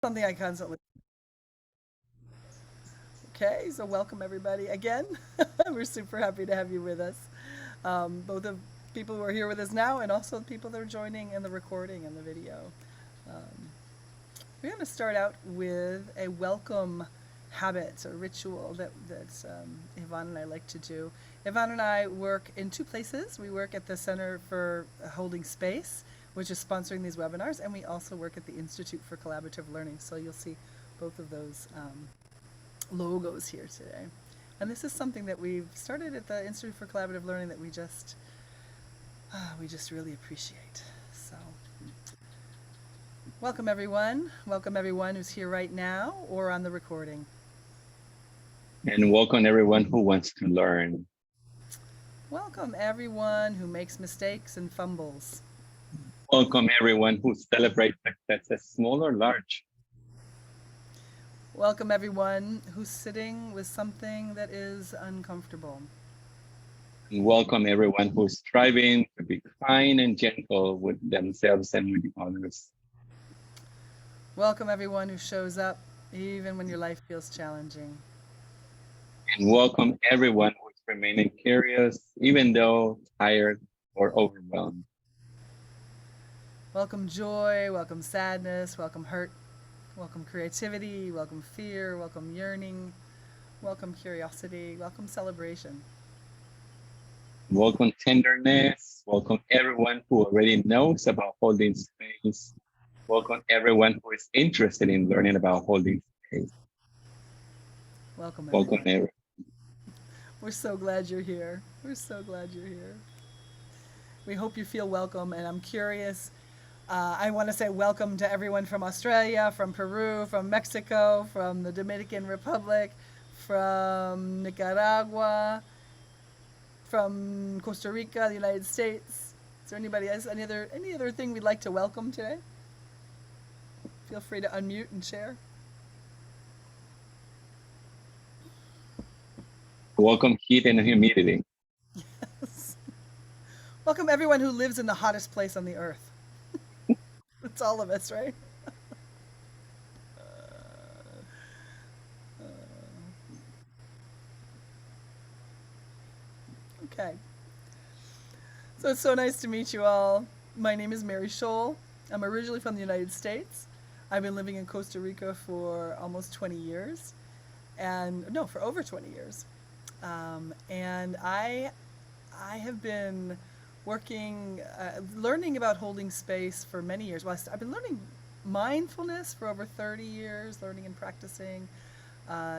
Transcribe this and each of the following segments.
Something I constantly. Okay, so welcome everybody again. We're super happy to have you with us. Both the people who are here with us now and also the people that are joining in the recording and the video. Um, we're going to start out with a welcome habit or ritual that Iván and I like to do. Iván and I work in two places. We work at the Center for Holding Space, which is sponsoring these webinars, and we also work at the Institute for Collaborative Learning. So you'll see both of those logos here today. And this is something that we've started at the Institute for Collaborative Learning that we just really appreciate. So welcome everyone. Welcome everyone who's here right now or on the recording. And welcome everyone who wants to learn. Welcome everyone who makes mistakes and fumbles. Welcome everyone who celebrates successes, small or large. Welcome everyone who's sitting with something that is uncomfortable. And welcome everyone who's striving to be kind and gentle with themselves and with others. Welcome everyone who shows up even when your life feels challenging. And welcome everyone who's remaining curious, even though tired or overwhelmed. Welcome joy, welcome sadness, welcome hurt, welcome creativity, welcome fear, welcome yearning, welcome curiosity, welcome celebration. Welcome tenderness. Welcome everyone who already knows about holding space. Welcome everyone who is interested in learning about holding space. Welcome Welcome everyone. everyone. We're so glad you're here. We're so glad you're here. We hope you feel welcome, and I'm curious. I want to say welcome to everyone from Australia, from Peru, from Mexico, from the Dominican Republic, from Nicaragua, from Costa Rica, the United States. Is there anybody else? Any other thing we'd like to welcome today? Feel free to unmute and share. Welcome heat and humidity. Welcome everyone who lives in the hottest place on the earth. It's all of us, right? Okay. So it's so nice to meet you all. My name is Mary Scholl. I'm originally from the United States. I've been living in Costa Rica for almost 20 years. And no, for over 20 years. And I have been working, learning about holding space for many years. Well, I've been learning mindfulness for over 30 years, learning and practicing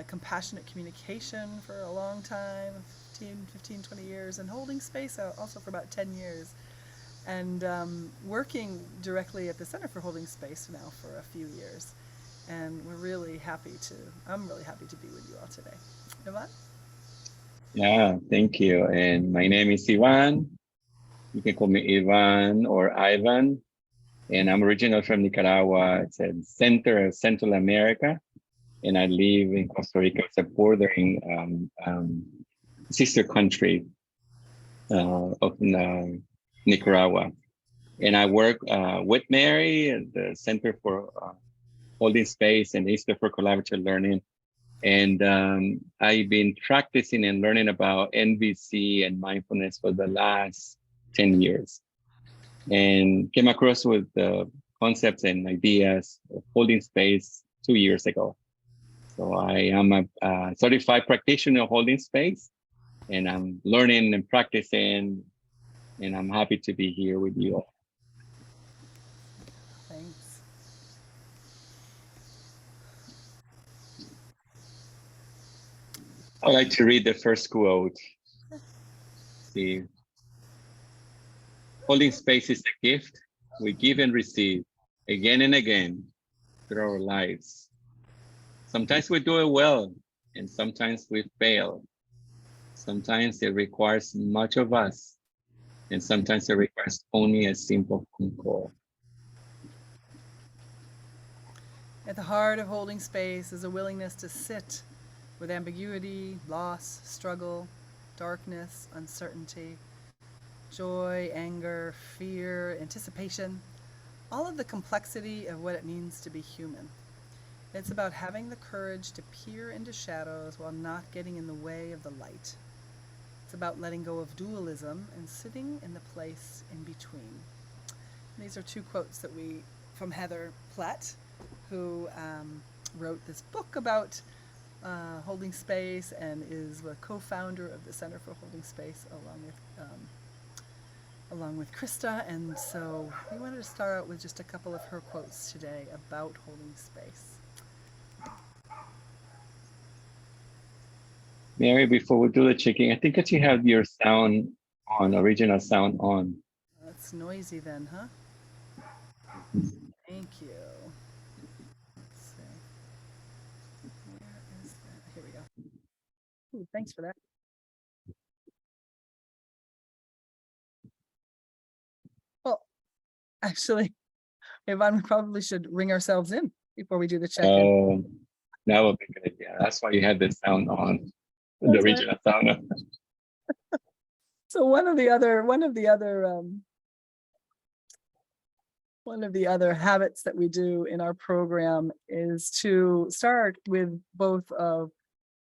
compassionate communication for a long time, 15, 20 years, and holding space also for about 10 years. And working directly at the Center for Holding Space now for a few years. And I'm really happy to be with you all today. Iván? Yeah, thank you. And my name is Iván. You can call me Ivan or Ivan. And I'm original from Nicaragua. It's a center of Central America. And I live in Costa Rica. It's a bordering sister country of Nicaragua. And I work with Mary at the Center for Holding Space and the Institute for Collaborative Learning. And I've been practicing and learning about NVC and mindfulness for the last 10 years and came across with the concepts and ideas of holding space 2 years ago. So I am a certified practitioner of holding space, and I'm learning and practicing, and I'm happy to be here with you all. Thanks. I'd like to read the first quote. See, holding space is a gift we give and receive again and again through our lives. Sometimes we do it well, and sometimes we fail. Sometimes it requires much of us, and sometimes it requires only a simple phone call. At the heart of holding space is a willingness to sit with ambiguity, loss, struggle, darkness, uncertainty, joy, anger, fear, anticipation, all of the complexity of what it means to be human. It's about having the courage to peer into shadows while not getting in the way of the light. It's about letting go of dualism and sitting in the place in between. These are two quotes that we from Heather Platt, who wrote this book about holding space and is the co-founder of the Center for Holding Space along with Krista. And so we wanted to start out with just a couple of her quotes today about holding space. Mary, before we do the checking, I think that you have your sound on, original sound on. That's noisy then, huh? Thank you. Let's see. Where is that? Here we go. Ooh, thanks for that. Well, actually, Iván, we probably should ring ourselves in before we do the check-in. Oh, that would be good. Yeah, that's why you had the sound on, the That's right. original sound on. So one of the other habits that we do in our program is to start with both a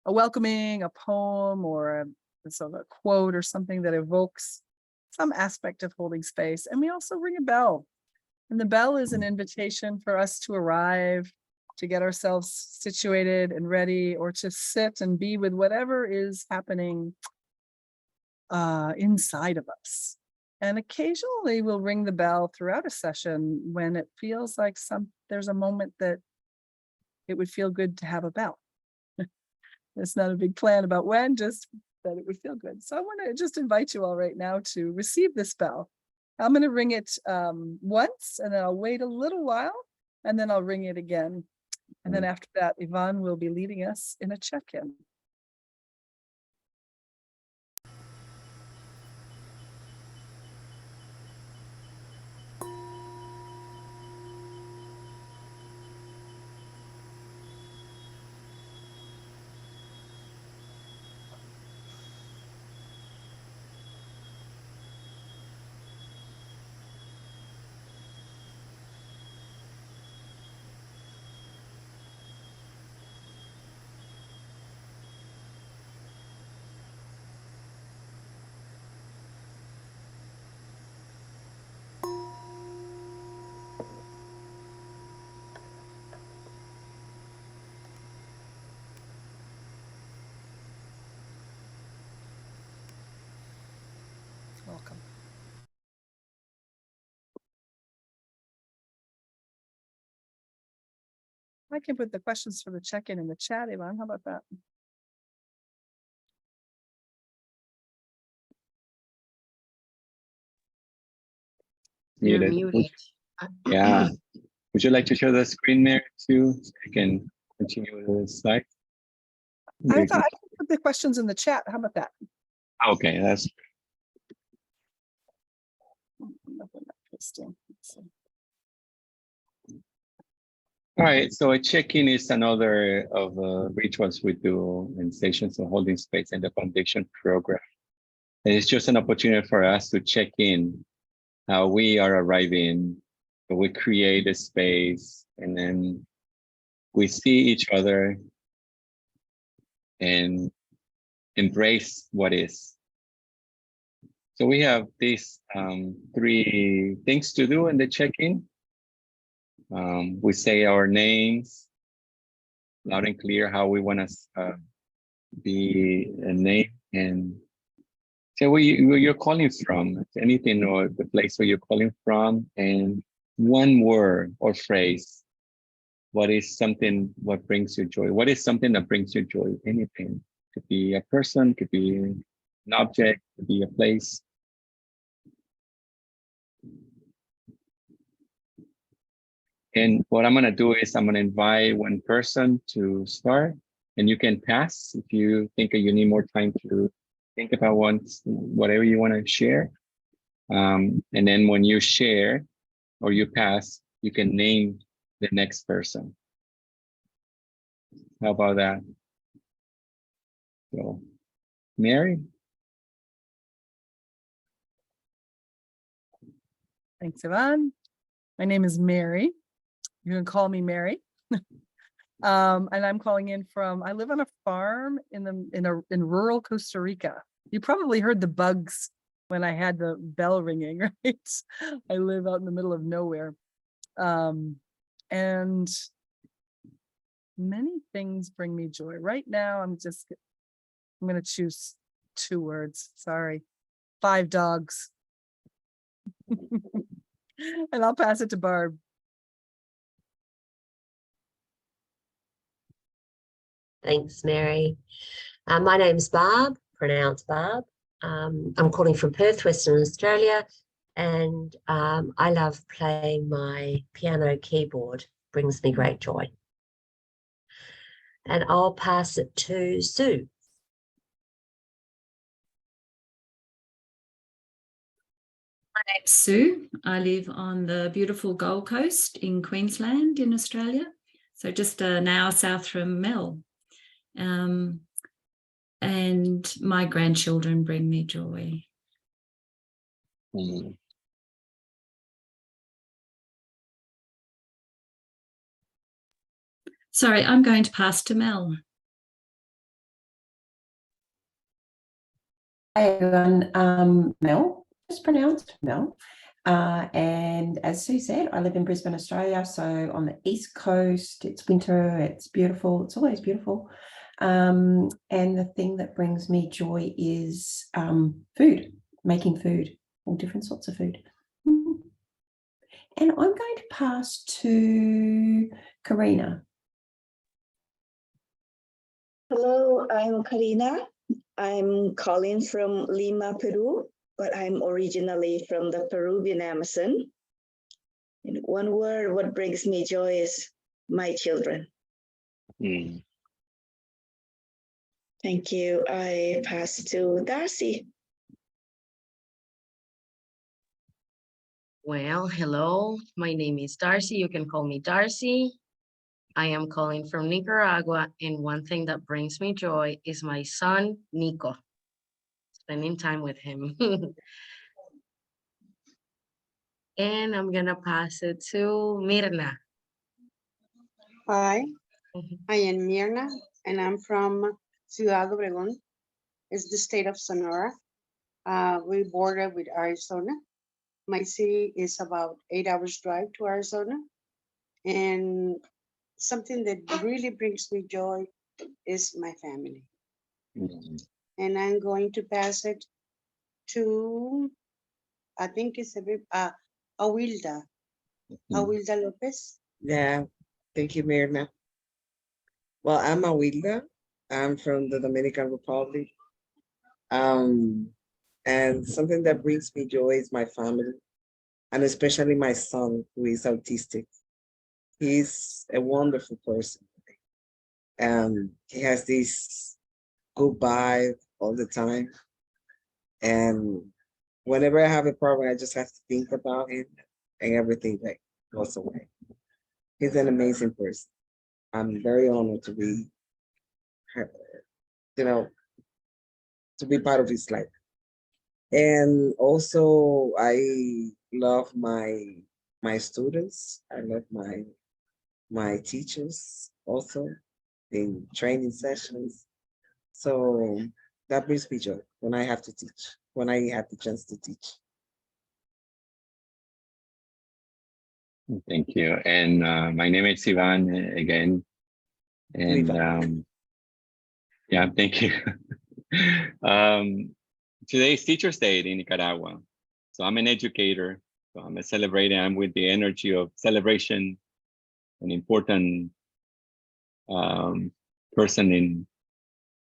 welcoming, a poem, or a sort of a quote or something that evokes some aspect of holding space. And we also ring a bell. And the bell is an invitation for us to arrive, to get ourselves situated and ready, or to sit and be with whatever is happening inside of us. And occasionally we'll ring the bell throughout a session when it feels like there's a moment that it would feel good to have a bell. It's not a big plan about when, just that it would feel good. So I want to just invite you all right now to receive this bell. I'm going to ring it once, and then I'll wait a little while, and then I'll ring it again. And then after that, Iván will be leading us in a check-in. Welcome. I can put the questions for the check-in in the chat, Iván. How about that? You're Muted. muted. Yeah. Would you like to share the screen there too, so you can continue with the slide? I thought I could put the questions in the chat. How about that? Okay, that's all right. So a check-in is another of the rituals we do in Stations of Holding Space in the Foundation program. And it's just an opportunity for us to check in how we are arriving. So we create a space, and then we see each other and embrace what is. So we have these 3 things to do in the check-in. We say our names loud and clear, how we want to be named, and say where you're calling from, anything or the place where you're calling from, and one word or phrase. What is something, what brings you joy? What is something that brings you joy? Anything. Could be a person, could be an object, could be a place. And what I'm going to do is I'm going to invite one person to start, and you can pass if you think you need more time to think about whatever you want to share. And then when you share or you pass, you can name the next person. How about that? So, Mary? Thanks, Iván. My name is Mary. You can call me Mary. And I'm calling in from, I live on a farm in rural Costa Rica. You probably heard the bugs when I had the bell ringing, right? I live out in the middle of nowhere. And many things bring me joy. Right now, I'm going to choose 2 words. Sorry. 5 dogs. And I'll pass it to Barb. Thanks, Mary. My name's Barb, pronounced Barb. I'm calling from Perth, Western Australia, and I love playing my piano keyboard. Brings me great joy. And I'll pass it to Sue. My name's Sue. I live on the beautiful Gold Coast in Queensland in Australia. So just an hour south from Mel. And my grandchildren bring me joy. Mm. Sorry, I'm going to pass to Mel. Hi everyone, Mel, just pronounced Mel. And as Sue said, I live in Brisbane, Australia. So on the East Coast, it's winter, it's beautiful, it's always beautiful. And the thing that brings me joy is food, making food, all different sorts of food. And I'm going to pass to Karina. Hello, I'm Karina. I'm calling from Lima, Peru, but I'm originally from the Peruvian Amazon. In one word, what brings me joy is my children. Mm. Thank you. I pass to Darcy. Well, hello, my name is Darcy. You can call me Darcy. I am calling from Nicaragua, and one thing that brings me joy is my son, Nico, spending time with him. And I'm gonna pass it to Mirna. Hi, I am Mirna, and I'm from Ciudad Obregón. It's the state of Sonora. We border with Arizona. My city is about 8 hours drive to Arizona. And something that really brings me joy is my family. Mm. And I'm going to pass it to, I think it's Awilda. Awilda Lopez. Yeah, thank you, Mirna. Well, I'm Awilda. I'm from the Dominican Republic. And something that brings me joy is my family, and especially my son, who is autistic. He's a wonderful person. He has this good vibe all the time. And whenever I have a problem, I just have to think about him and everything like goes away. He's an amazing person. I'm very honored to be, to be part of his life. And also, I love my students. I love my teachers also in training sessions. So that brings me joy when I have to teach, when I have the chance to teach. Thank you. And my name is Iván again. And yeah, thank you. Today is Teacher's Day in Nicaragua. So I'm an educator. So I'm I'm with the energy of celebration, an important person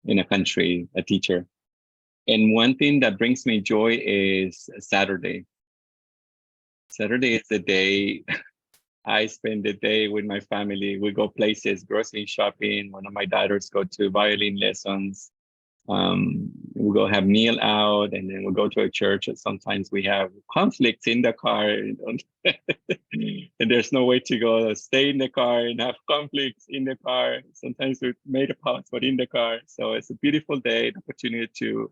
in a country, a teacher. And one thing that brings me joy is Saturday. Saturday is the day I spend the day with my family. We go places, grocery shopping. One of my daughters go to violin lessons. We go have meal out, and then we go to a church. And sometimes we have conflicts in the car, and there's no way to go. Stay in the car and have conflicts in the car. Sometimes we made a pause, but in the car. So it's a beautiful day, an opportunity to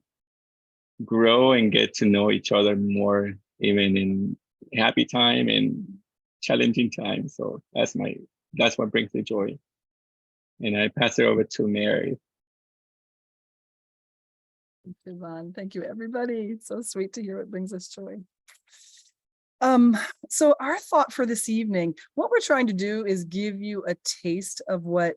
grow and get to know each other more, even in happy time and challenging time. So that's what brings me joy. And I pass it over to Mary. Thank you, Iván. Thank you, everybody. It's so sweet to hear what brings us joy. So our thought for this evening, what we're trying to do is give you a taste of what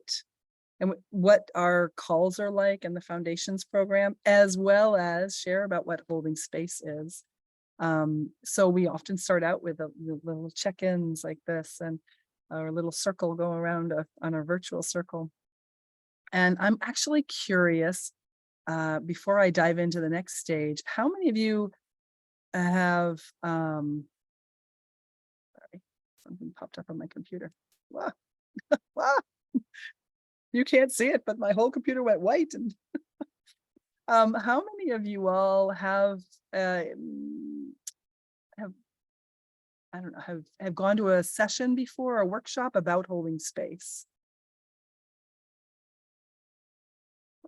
our calls are like in the Foundations program, as well as share about what holding space is. So we often start out with little check-ins like this, and our little circle go around on our virtual circle. And I'm actually curious, before I dive into the next stage, how many of you have, sorry, something popped up on my computer. Wow. Wow. You can't see it, but my whole computer went white. And how many of you all have I don't know, have gone to a session before, a workshop about holding space?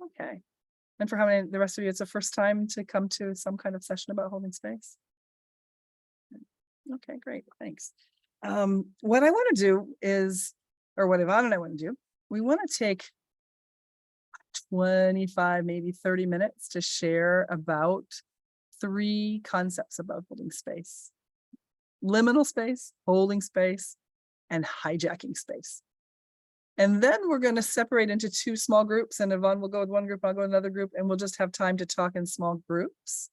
Okay. And for how many, the rest of you, it's the first time to come to some kind of session about holding space? Okay, great, thanks. What I want to do is, or what Iván and I want to do, we want to take 25, maybe 30 minutes to share about 3 concepts about holding space: liminal space, holding space, and hijacking space. And then we're going to separate into 2 small groups, and Iván will go with one group, I'll go with another group, and we'll just have time to talk in small groups.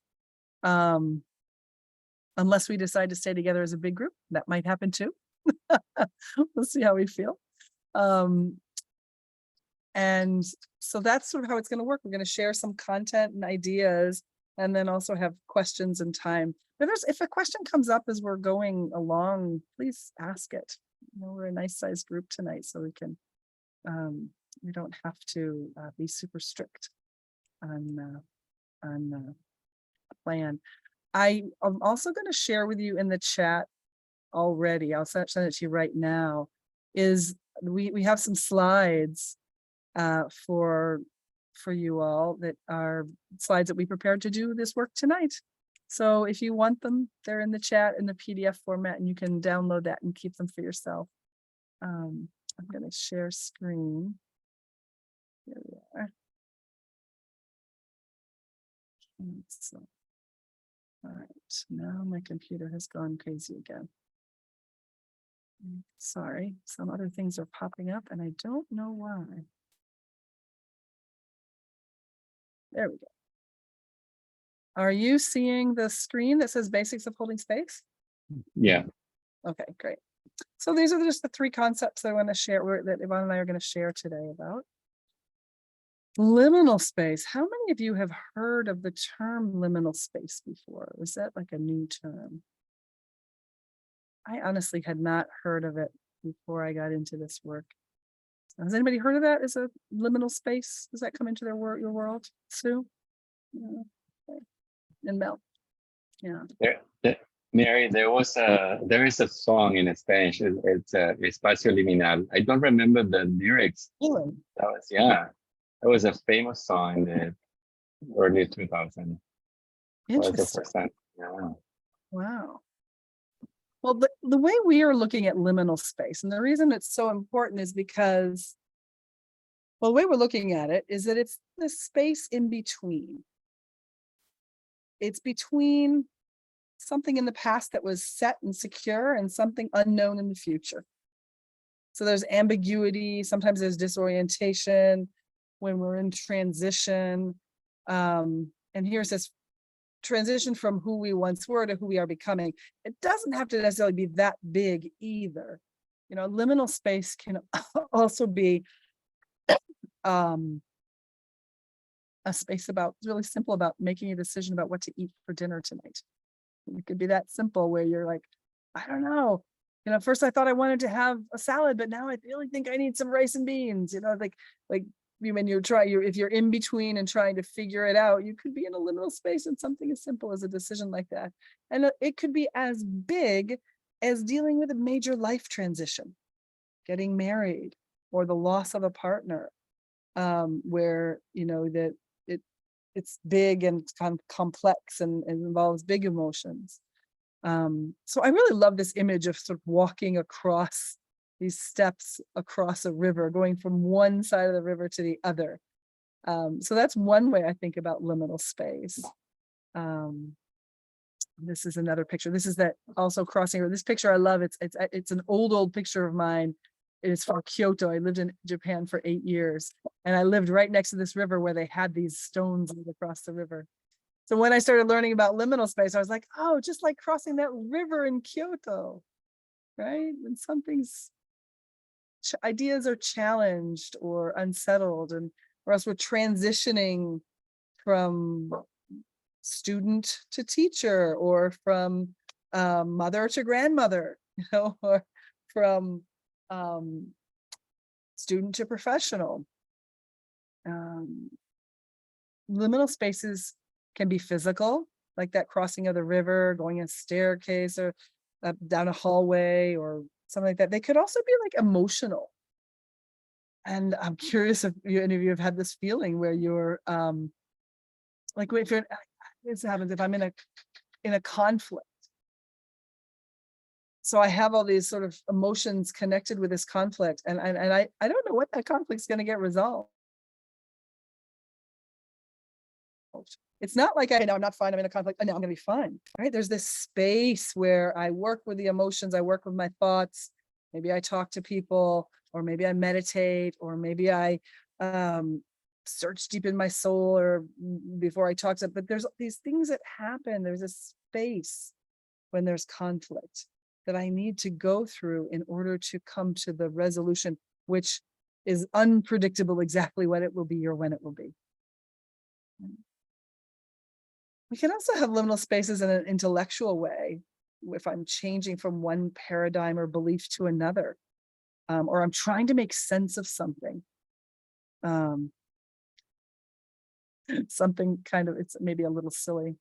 Unless we decide to stay together as a big group, that might happen too. We'll see how we feel. And so that's sort of how it's going to work. We're going to share some content and ideas, and then also have questions and time. If a question comes up as we're going along, please ask it. You know, we're a nice sized group tonight, so we can, we don't have to be super strict on a plan. I'm also going to share with you in the chat already, I'll send it to you right now, is we have some slides for you all that are slides that we prepared to do this work tonight. So if you want them, they're in the chat in the PDF format, and you can download that and keep them for yourself. I'm going to share screen. Here we are. So, all right, now my computer has gone crazy again. Sorry, some other things are popping up and I don't know why. There we go. Are you seeing the screen that says basics of holding space? Yeah. Okay, great. So these are just the 3 concepts that I want to share, that Iván and I are going to share today about. Liminal space. How many of you have heard of the term liminal space before? Was that like a new term? I honestly had not heard of it before I got into this work. Has anybody heard of that as a liminal space? Does that come into your world, Sue? Yeah. Okay. And Mel? Yeah. Mary, there is a song in Spanish. It's Espacio Liminal. I don't remember the lyrics. Really? That was a famous song in the early 2000s. Interesting. Yeah. Wow. Well, the way we are looking at liminal space, and the reason it's so important is because, well, the way we're looking at it is that it's the space in between. It's between something in the past that was set and secure and something unknown in the future. So there's ambiguity, sometimes there's disorientation when we're in transition. And here's this transition from who we once were to who we are becoming. It doesn't have to necessarily be that big either. You know, liminal space can also be a space about, really simple, about making a decision about what to eat for dinner tonight. It could be that simple where you're like, I don't know. You know, first I thought I wanted to have a salad, but now I really think I need some rice and beans. You know, like when if you're in between and trying to figure it out, you could be in a liminal space, and something as simple as a decision like that. And it could be as big as dealing with a major life transition, getting married, or the loss of a partner, where, you know, that it's big and complex and involves big emotions. So I really love this image of sort of walking across these steps across a river, going from one side of the river to the other. So that's one way I think about liminal space. This is another picture. This is that also crossing river. This picture I love. It's an old picture of mine. It's from Kyoto. I lived in Japan for 8 years, and I lived right next to this river where they had these stones across the river. So when I started learning about liminal space, I was like, oh, just like crossing that river in Kyoto, right? When something's ideas are challenged or unsettled, and or else we're transitioning from student to teacher, or from mother to grandmother, or from student to professional. Liminal spaces can be physical, like that crossing of the river, going a staircase, or down a hallway, or something like that. They could also be like emotional. And I'm curious if any of you have had this feeling where you're like, if you're, this happens if I'm in a conflict. So I have all these sort of emotions connected with this conflict, and I don't know what that conflict's going to get resolved. It's not like I know I'm not fine, I'm in a conflict, and now I'm going to be fine, right? There's this space where I work with the emotions, I work with my thoughts. Maybe I talk to people, or maybe I meditate, or maybe I search deep in my soul, or before I talk to, but there's these things that happen. There's a space when there's conflict that I need to go through in order to come to the resolution, which is unpredictable exactly what it will be or when it will be. We can also have liminal spaces in an intellectual way, if I'm changing from one paradigm or belief to another, or I'm trying to make sense of something. Something kind of, it's maybe a little silly.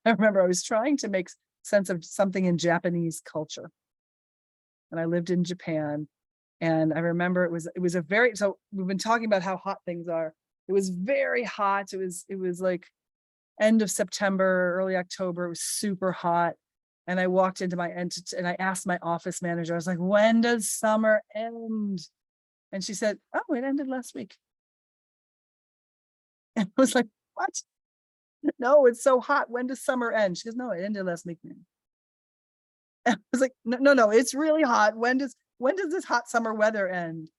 I remember I was trying to make sense of something in Japanese culture, and I lived in Japan, and I remember it was a very, so we've been talking about how hot things are. It was very hot. It was like end of September, early October. It was super hot. And I walked into and I asked my office manager, I was like, when does summer end? And she said, oh, it ended last week. And I was like, what? No, it's so hot. When does summer end? She goes, no, it ended last week, man. And I was like, no, it's really hot. When does this hot summer weather end?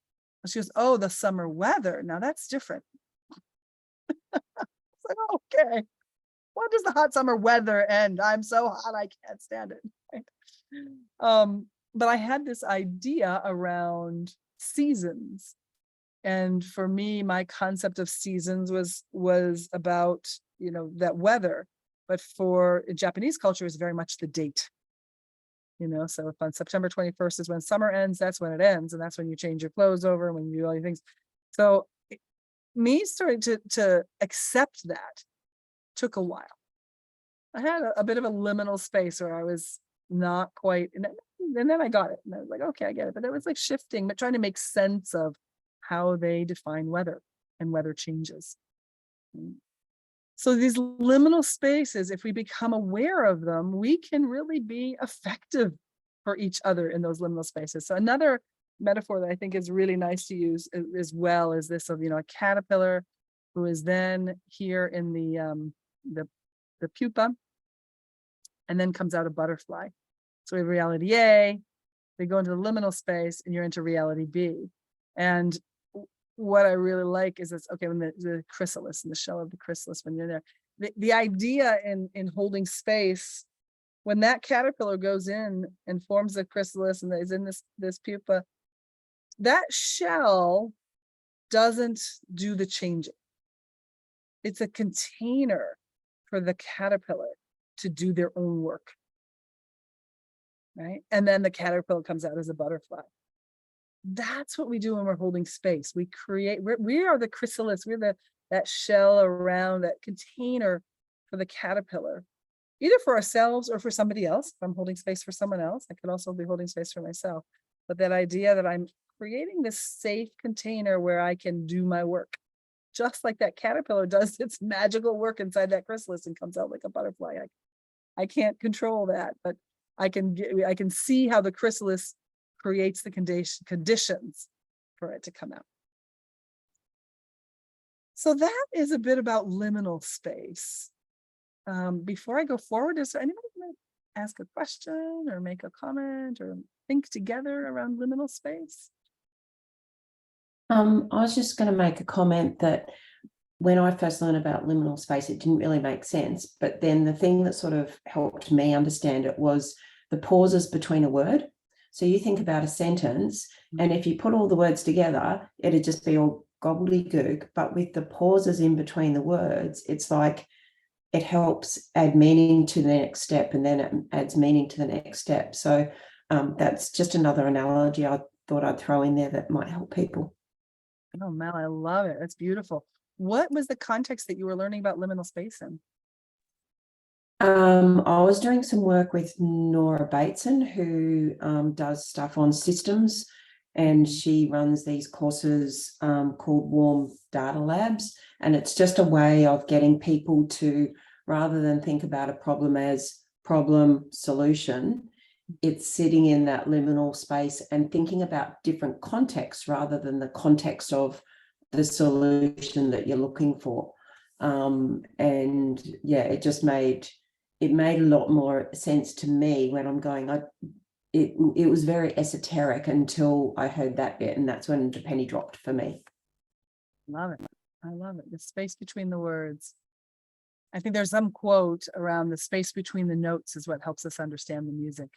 And she goes, oh, the summer weather. Now that's different. I was like, okay. When does the hot summer weather end? I'm so hot, I can't stand it. Right? But I had this idea around seasons. And for me, my concept of seasons was about, that weather. But for Japanese culture, is very much the date. So if on September 21st is when summer ends, that's when it ends. And that's when you change your clothes over, when you do all your things. So me starting to accept that took a while. I had a bit of a liminal space where I was not quite, and then I got it. And I was like, okay, I get it. But it was like shifting, but trying to make sense of how they define weather and weather changes. So these liminal spaces, if we become aware of them, we can really be effective for each other in those liminal spaces. So another metaphor that I think is really nice to use as well is this of, a caterpillar who is then here in the pupa, and then comes out a butterfly. So we have reality A, they go into the liminal space, and you're into reality B. And what I really like is this, okay, when the chrysalis, and the shell of the chrysalis, when you're there, the idea in holding space, when that caterpillar goes in and forms the chrysalis and is in this pupa, that shell doesn't do the changing. It's a container for the caterpillar to do their own work, right? And then the caterpillar comes out as a butterfly. That's what we do when we're holding space. We are the chrysalis. We're that shell around, that container for the caterpillar, either for ourselves or for somebody else. If I'm holding space for someone else, I could also be holding space for myself. But that idea that I'm creating this safe container where I can do my work, just like that caterpillar does its magical work inside that chrysalis and comes out like a butterfly. I can't control that, but I can see how the chrysalis creates the conditions for it to come out. So that is a bit about liminal space. Before I go forward, is there anybody who might ask a question or make a comment or think together around liminal space? I was just going to make a comment that when I first learned about liminal space, it didn't really make sense. But then the thing that sort of helped me understand it was the pauses between a word. So you think about a sentence, and if you put all the words together, it'd just be all gobbledygook. But with the pauses in between the words, it's like it helps add meaning to the next step, and then it adds meaning to the next step. So that's just another analogy I thought I'd throw in there that might help people. Oh, Mel, I love it. That's beautiful. What was the context that you were learning about liminal space in? I was doing some work with Nora Bateson, who does stuff on systems, and she runs these courses called Warm Data Labs. And it's just a way of getting people to, rather than think about a problem as problem solution, it's sitting in that liminal space and thinking about different contexts rather than the context of the solution that you're looking for. And yeah, it just made a lot more sense to me when I'm going, it was very esoteric until I heard that bit, and that's when the penny dropped for me. Love it. I love it. The space between the words. I think there's some quote around the space between the notes is what helps us understand the music.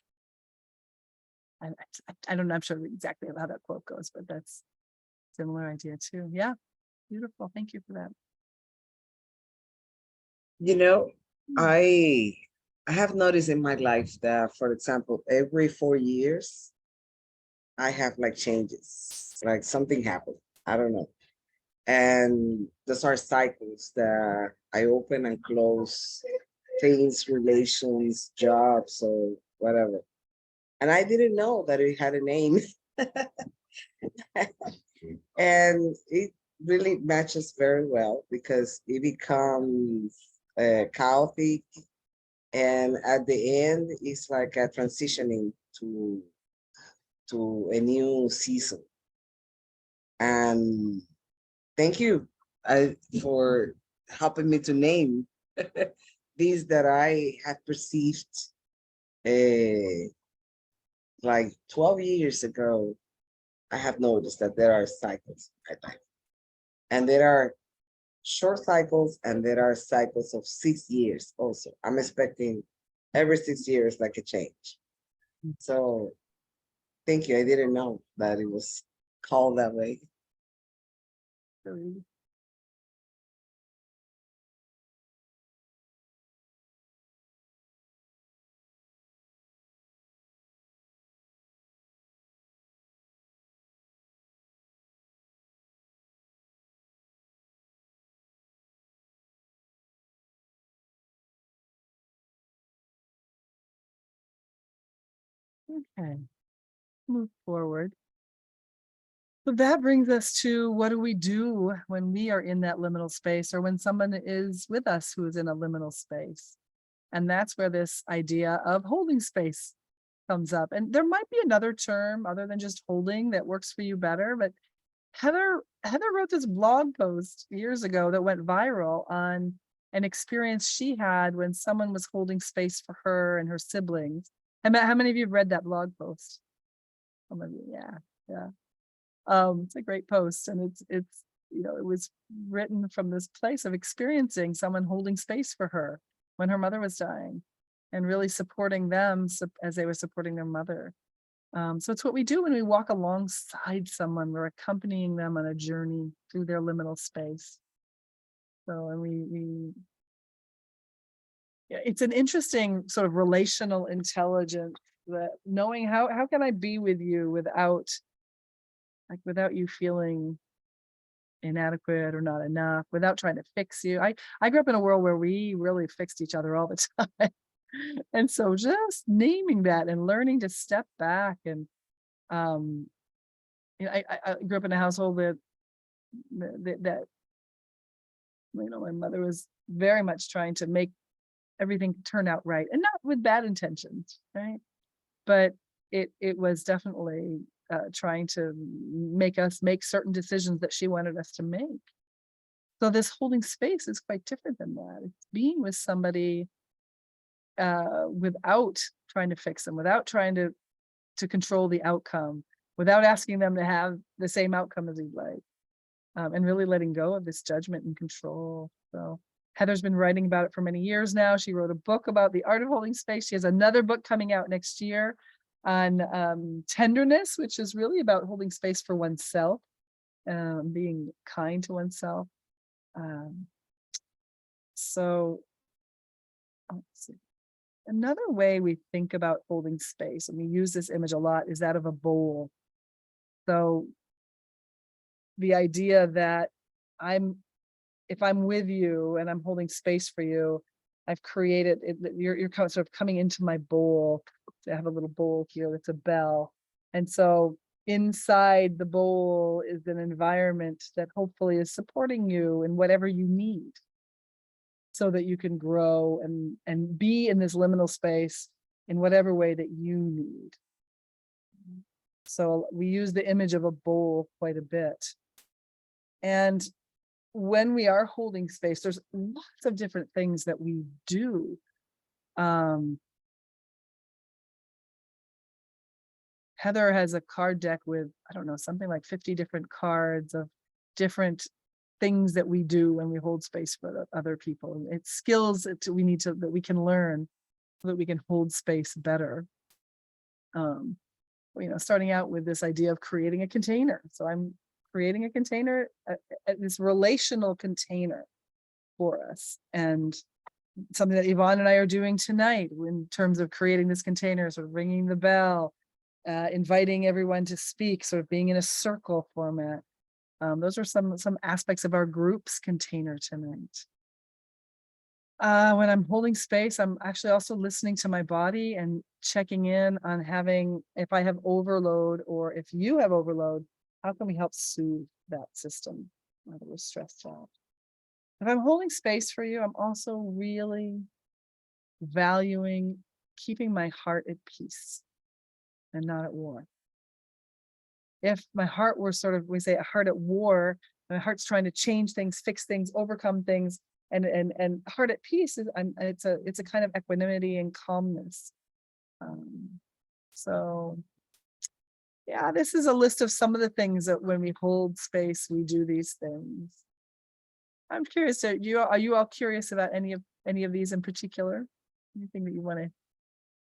I don't know, I'm sure exactly how that quote goes, but that's a similar idea too. Yeah, beautiful. Thank you for that. You know, I have noticed in my life that, for example, every 4 years, I have like changes, like something happened. I don't know. And those are cycles that I open and close things, relations, jobs, or whatever. And I didn't know that it had a name. And it really matches very well because it becomes chaotic. And at the end, it's like a transitioning to a new season. And thank you for helping me to name these that I had perceived like 12 years ago. I have noticed that there are cycles in my life, and there are short cycles, and there are cycles of 6 years also. I'm expecting every 6 years like a change. So thank you. I didn't know that it was called that way. Okay, move forward. So that brings us to, what do we do when we are in that liminal space, or when someone is with us who is in a liminal space? And that's where this idea of holding space comes up. And there might be another term other than just holding that works for you better, but Heather wrote this blog post years ago that went viral on an experience she had when someone was holding space for her and her siblings. How many of you have read that blog post? Some of you, yeah. It's a great post, and it's it was written from this place of experiencing someone holding space for her when her mother was dying, and really supporting them as they were supporting their mother. So it's what we do when we walk alongside someone. We're accompanying them on a journey through their liminal space. So, and it's an interesting sort of relational intelligence, that knowing how can I be with you without you feeling inadequate or not enough, without trying to fix you. I grew up in a world where we really fixed each other all the time. And so just naming that and learning to step back, and I grew up in a household that my mother was very much trying to make everything turn out right, and not with bad intentions, right? But it was definitely trying to make us make certain decisions that she wanted us to make. So this holding space is quite different than that. It's being with somebody without trying to fix them, without trying to control the outcome, without asking them to have the same outcome as you'd like, and really letting go of this judgment and control. So Heather's been writing about it for many years now. She wrote a book about the art of holding space. She has another book coming out next year on tenderness, which is really about holding space for oneself, being kind to oneself. So let's see. Another way we think about holding space, and we use this image a lot, is that of a bowl. So the idea that if I'm with you and I'm holding space for you, I've created it, you're sort of coming into my bowl. I have a little bowl here that's a bell. And so inside the bowl is an environment that hopefully is supporting you in whatever you need, so that you can grow and be in this liminal space in whatever way that you need. So we use the image of a bowl quite a bit. And when we are holding space, there's lots of different things that we do. Heather has a card deck with, I don't know, something like 50 different cards of different things that we do when we hold space for other people. It's skills that we can learn so that we can hold space better. Starting out with this idea of creating a container. So I'm creating a container, this relational container for us, and something that Iván and I are doing tonight in terms of creating this container, sort of ringing the bell, inviting everyone to speak, sort of being in a circle format. Those are some aspects of our group's container tonight. When I'm holding space, I'm actually also listening to my body and checking in on if I have overload, or if you have overload, how can we help soothe that system that we're stressed out? If I'm holding space for you, I'm also really valuing keeping my heart at peace and not at war. If my heart were we say a heart at war, my heart's trying to change things, fix things, overcome things, and heart at peace it's a kind of equanimity and calmness. So yeah, this is a list of some of the things that when we hold space, we do these things. I'm curious, are you all curious about any of these in particular? Anything that you want to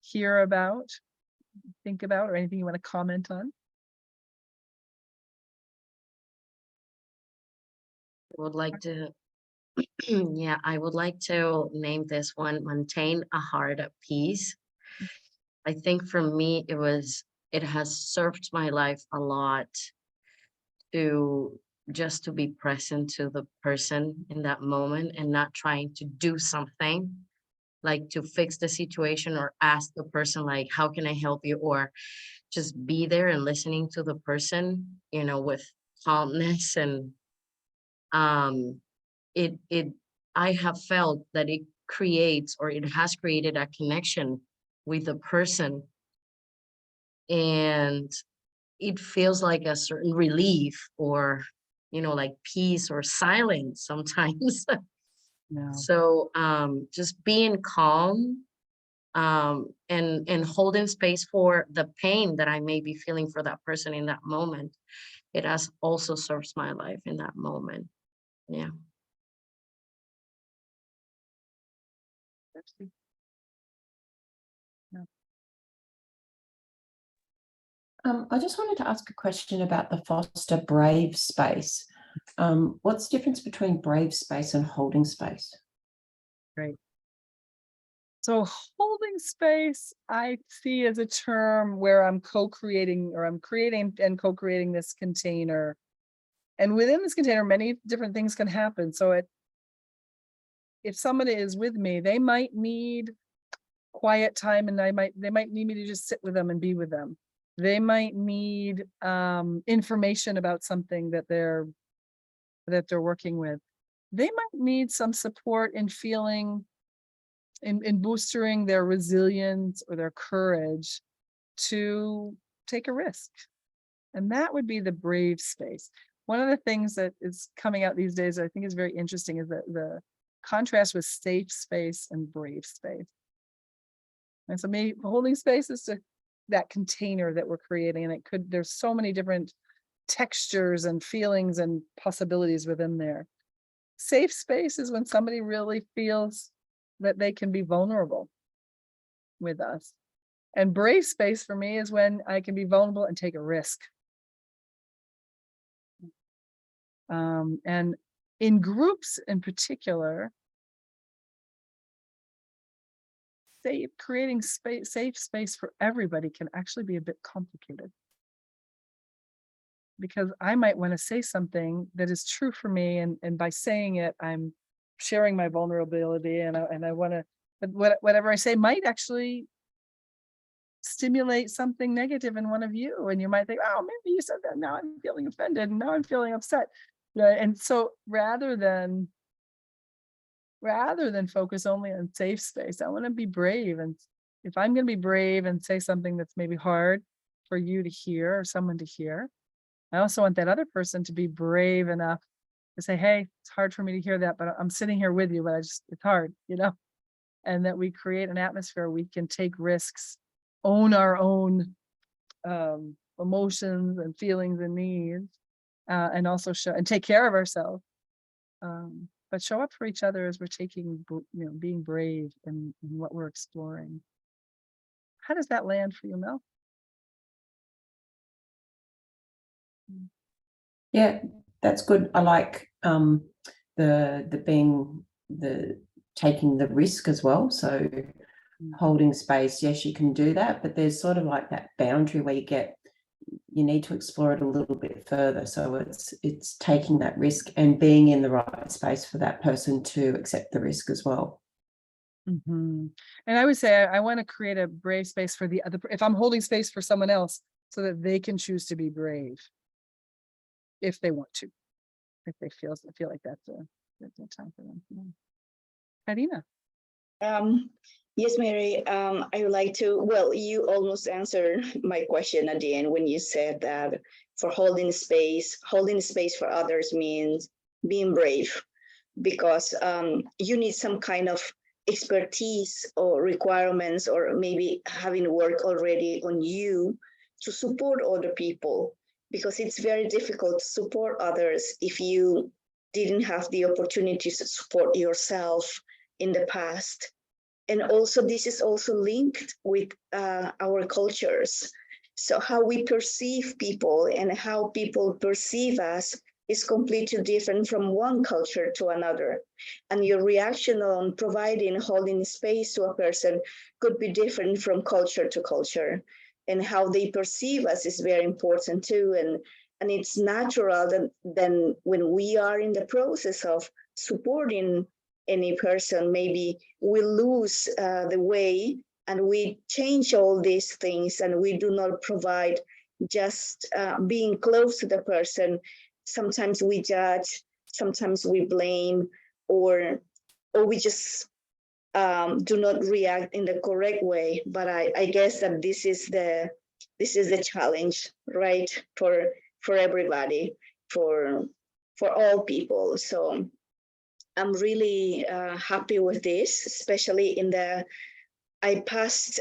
hear about, think about, or anything you want to comment on? I would like to, yeah, I would like to name this one, maintain a heart at peace. I think for me, it has served my life a lot to just to be present to the person in that moment and not trying to do something like to fix the situation or ask the person like, how can I help you? Or just be there and listening to the person, with calmness. And I have felt that it creates, or it has created, a connection with the person, and it feels like a certain relief, or like peace or silence sometimes. No. So just being calm, and holding space for the pain that I may be feeling for that person in that moment, it has also served my life in that moment. Yeah. I just wanted to ask a question about the foster brave space. What's the difference between brave space and holding space? Great. So holding space, I see as a term where I'm co-creating, or I'm creating and co-creating this container. And within this container, many different things can happen. So if somebody is with me, they might need quiet time, and they might need me to just sit with them and be with them. They might need information about something that they're working with. They might need some support in feeling, in boosting their resilience or their courage to take a risk. And that would be the brave space. One of the things that is coming out these days that I think is very interesting is the contrast with safe space and brave space. And so maybe holding space is that container that we're creating, and there's so many different textures and feelings and possibilities within there. Safe space is when somebody really feels that they can be vulnerable with us. And brave space for me is when I can be vulnerable and take a risk. And in groups in particular, creating safe space for everybody can actually be a bit complicated. Because I might want to say something that is true for me, and by saying it, I'm sharing my vulnerability, and I want to, but whatever I say might actually stimulate something negative in one of you, and you might think, oh, maybe you said that, now I'm feeling offended, and now I'm feeling upset. And so rather than focus only on safe space, I want to be brave. And if I'm going to be brave and say something that's maybe hard for you to hear or someone to hear, I also want that other person to be brave enough to say, hey, it's hard for me to hear that, but I'm sitting here with you, but it's hard, and that we create an atmosphere where we can take risks, own our own emotions and feelings and needs, and also show and take care of ourselves, but show up for each other as we're being brave in what we're exploring. How does that land for you, Mel? Yeah, that's good. I like the taking the risk as well. So holding space, yes, you can do that, but there's sort of like that boundary where you need to explore it a little bit further. So it's taking that risk and being in the right space for that person to accept the risk as well. And I would say I want to create a brave space for the other, if I'm holding space for someone else, so that they can choose to be brave if they want to, if they feel like that's the time for them. Karina. Yes, Mary, I would like to, well, you almost answered my question at the end when you said that for holding space for others means being brave, because you need some kind of expertise or requirements, or maybe having work already on you to support other people, because it's very difficult to support others if you didn't have the opportunity to support yourself in the past. And also, this is also linked with our cultures. So how we perceive people and how people perceive us is completely different from one culture to another. And your reaction on holding space to a person could be different from culture to culture. And how they perceive us is very important too. And it's natural that then when we are in the process of supporting any person, maybe we lose the way, and we change all these things, and we do not provide just being close to the person. Sometimes we judge, sometimes we blame, or we just do not react in the correct way. But I guess that this is the challenge, right, for everybody, for all people. So I'm really happy with this, especially I passed,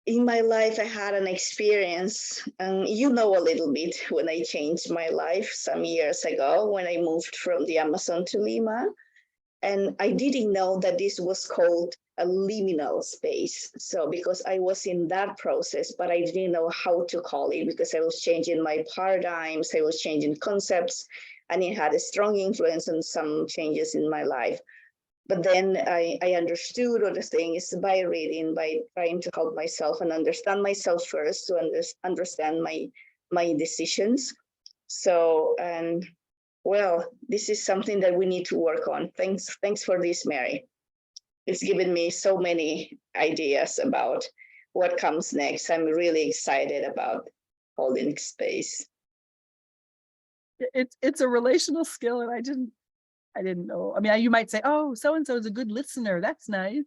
in my life, I had an experience, and a little bit when I changed my life some years ago, when I moved from the Amazon to Lima. And I didn't know that this was called a liminal space. So because I was in that process, but I didn't know how to call it, because I was changing my paradigms, I was changing concepts, and it had a strong influence on some changes in my life. But then I understood other things by reading, by trying to help myself and understand myself first, to understand my decisions. So, and well, this is something that we need to work on. Thanks for this, Mary. It's given me so many ideas about what comes next. I'm really excited about holding space. It's a relational skill, and I didn't know. I mean, you might say, oh, so-and-so is a good listener. That's nice.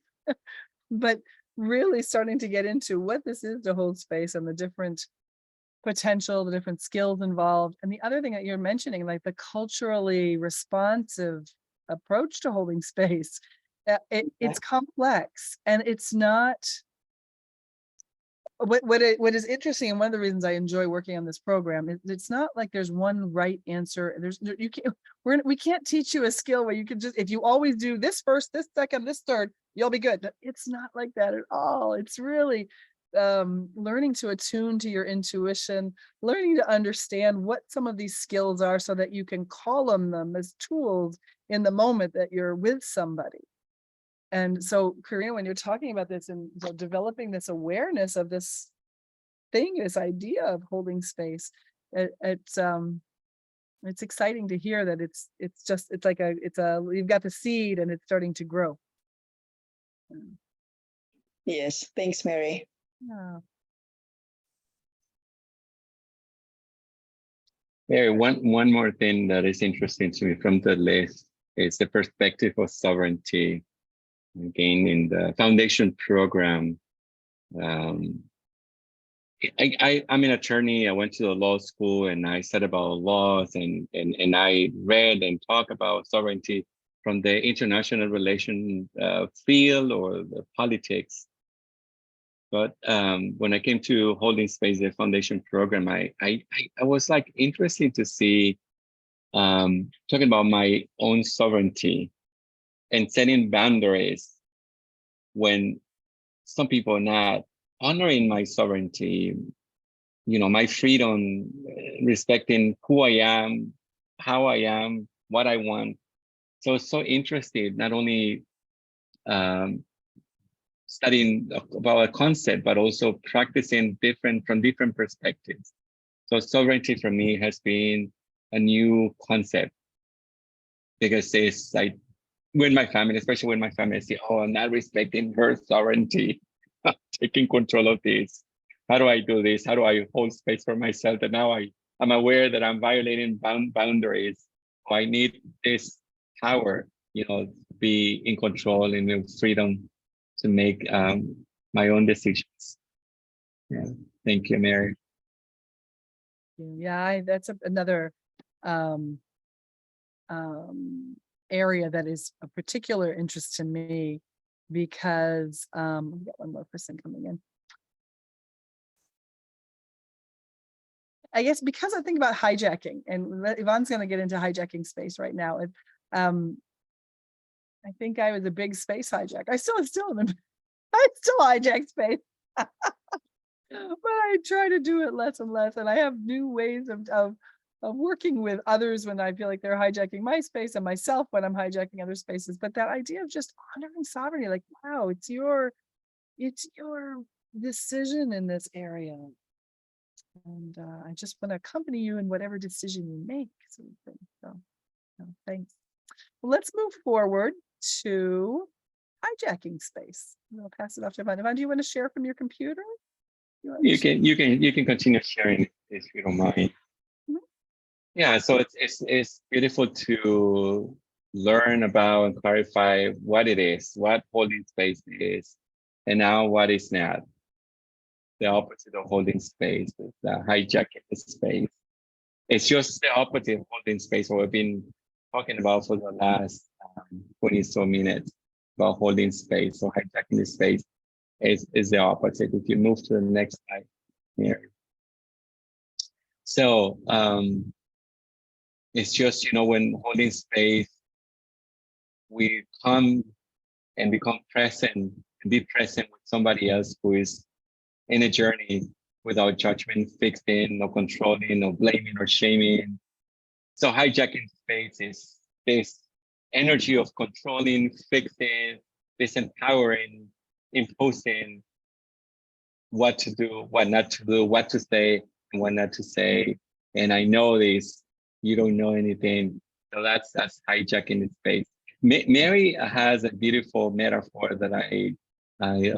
But really starting to get into what this is to hold space and the different potential, the different skills involved. And the other thing that you're mentioning, like the culturally responsive approach to holding space, it's complex, and it's not what is interesting, and one of the reasons I enjoy working on this program is it's not like there's one right answer. We can't teach you a skill where you can just, if you always do this first, this second, this third, you'll be good. It's not like that at all. It's really learning to attune to your intuition, learning to understand what some of these skills are so that you can call on them as tools in the moment that you're with somebody. And so, Karina, when you're talking about this and developing this awareness of this thing, this idea of holding space, it's exciting to hear that it's you've got the seed and it's starting to grow. Yes, thanks, Mary. Yeah. Mary, one more thing that is interesting to me from the list is the perspective of sovereignty. Again, in the foundation program, I'm an attorney. I went to the law school and I studied about laws, and I read and talked about sovereignty from the international relation field or the politics. But when I came to Holding Space, the foundation program, I was like interested to see talking about my own sovereignty and setting boundaries when some people are not honoring my sovereignty, my freedom, respecting who I am, how I am, what I want. So interested, not only studying about a concept, but also practicing from different perspectives. So sovereignty for me has been a new concept, because it's like, with my family, especially when my family say, oh, I'm not respecting her sovereignty, I'm taking control of this. How do I do this? How do I hold space for myself? And now I'm aware that I'm violating boundaries. So I need this power, be in control and the freedom to make my own decisions. Yeah, thank you, Mary. Yeah, that's another area that is of particular interest to me, because we've got one more person coming in. I guess because I think about hijacking, and Ivan's going to get into hijacking space right now. I think I was a big space hijack. I still hijack space, but I try to do it less and less. And I have new ways of working with others when I feel like they're hijacking my space, and myself when I'm hijacking other spaces. But that idea of just honoring sovereignty, like, wow, it's your decision in this area. And I just want to accompany you in whatever decision you make. So thanks. Well, let's move forward to hijacking space. I'll pass it off to Iván. Iván, do you want to share from your computer? You can continue sharing if you don't mind. Mm-hmm. Yeah, so it's beautiful to learn about and clarify what it is, what holding space is, and now what is not. The opposite of holding space is hijacking the space. It's just the opposite of holding space, what we've been talking about for the last 20 so minutes about holding space. So hijacking the space is the opposite. If you move to the next slide here. So it's just, when holding space, we come and become present and be present with somebody else who is in a journey without judgment, fixing, no controlling, no blaming or shaming. So hijacking space is this energy of controlling, fixing, disempowering, imposing what to do, what not to do, what to say, and what not to say. And I know this, you don't know anything. So that's hijacking the space. Mary has a beautiful metaphor that I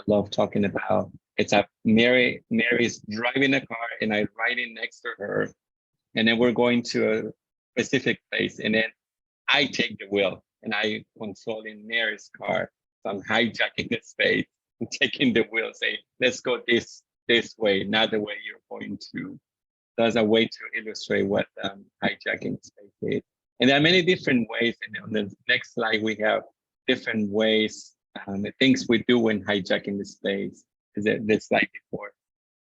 love talking about. It's Mary's driving a car and I'm riding next to her, and then we're going to a specific place, and then I take the wheel and I controlling Mary's car. So I'm hijacking the space. taking the wheel, say, let's go this way, not the way you're going to. That's a way to illustrate what hijacking space is. And there are many different ways. And on the next slide, we have different ways, the things we do when hijacking the space. Is the slide before?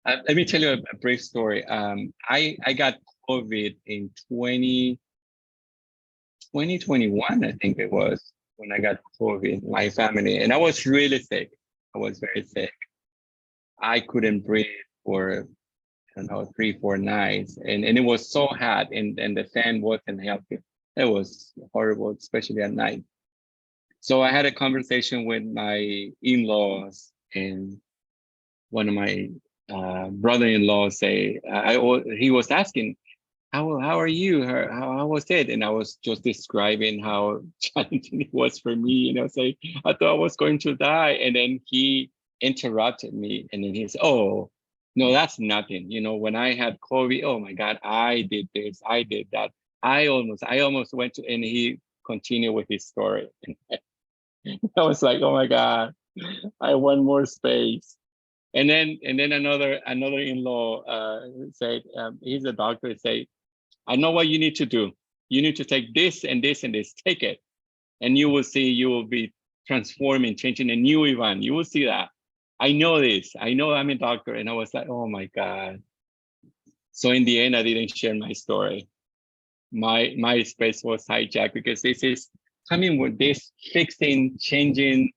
Let me tell you a brief story. I got COVID in 2021, I think it was, when I got COVID, my family, and I was really sick. I was very sick. I couldn't breathe for, I don't know, 3-4 nights. And it was so hot, and the fan wasn't helping. It was horrible, especially at night. So I had a conversation with my in-laws, and one of my brother-in-law say, he was asking, how are you? How was it? And I was just describing how challenging it was for me. You know, say, I thought I was going to die. And then he interrupted me. And then he said, oh, no, that's nothing. You know, when I had COVID, oh my God, I did this, I did that. I almost went to, and he continued with his story. I was like, oh my God, I want more space. And then another in-law said, he's a doctor, say, I know what you need to do. You need to take this and this and this, take it. And you will see, you will be transforming, changing a new Iván. You will see that. I know this, I know I'm a doctor. And I was like, oh my God. So in the end, I didn't share my story. My space was hijacked because this is coming with this fixing, changing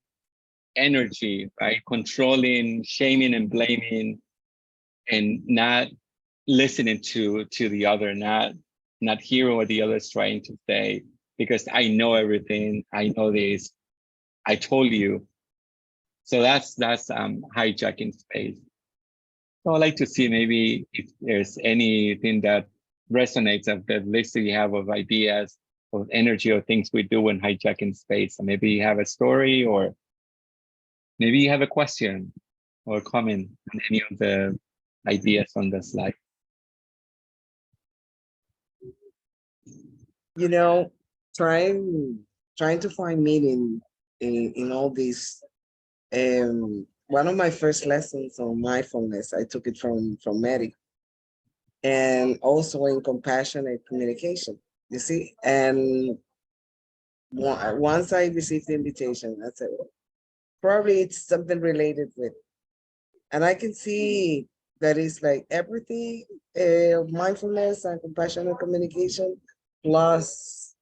energy, right? Controlling, shaming and blaming, and not listening to the other, not hearing what the other is trying to say, because I know everything, I know this, I told you. So that's hijacking space. So I'd like to see maybe if there's anything that resonates of the list that you have of ideas, of energy, or things we do when hijacking space. So maybe you have a story, or maybe you have a question or comment on any of the ideas on the slide. You know, trying to find meaning in all this. One of my first lessons on mindfulness, I took it from Mary, and also in compassionate communication. You see, and once I received the invitation, I said, well, probably it's something related with, and I can see that it's like everything, mindfulness and compassionate communication, plus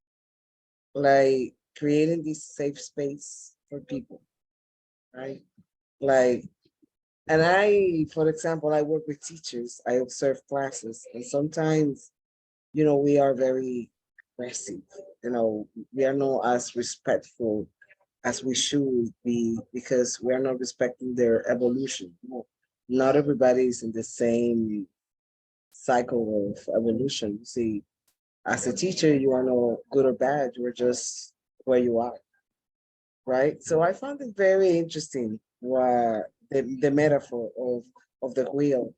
like creating this safe space for people, right? Like, and I, for example, I work with teachers, I observe classes, and sometimes, you know, we are very aggressive, you know, we are not as respectful as we should be, because we are not respecting their evolution. Not everybody is in the same cycle of evolution. See, as a teacher, you are not good or bad, you are just where you are, right? So I found it very interesting what the metaphor of the wheel,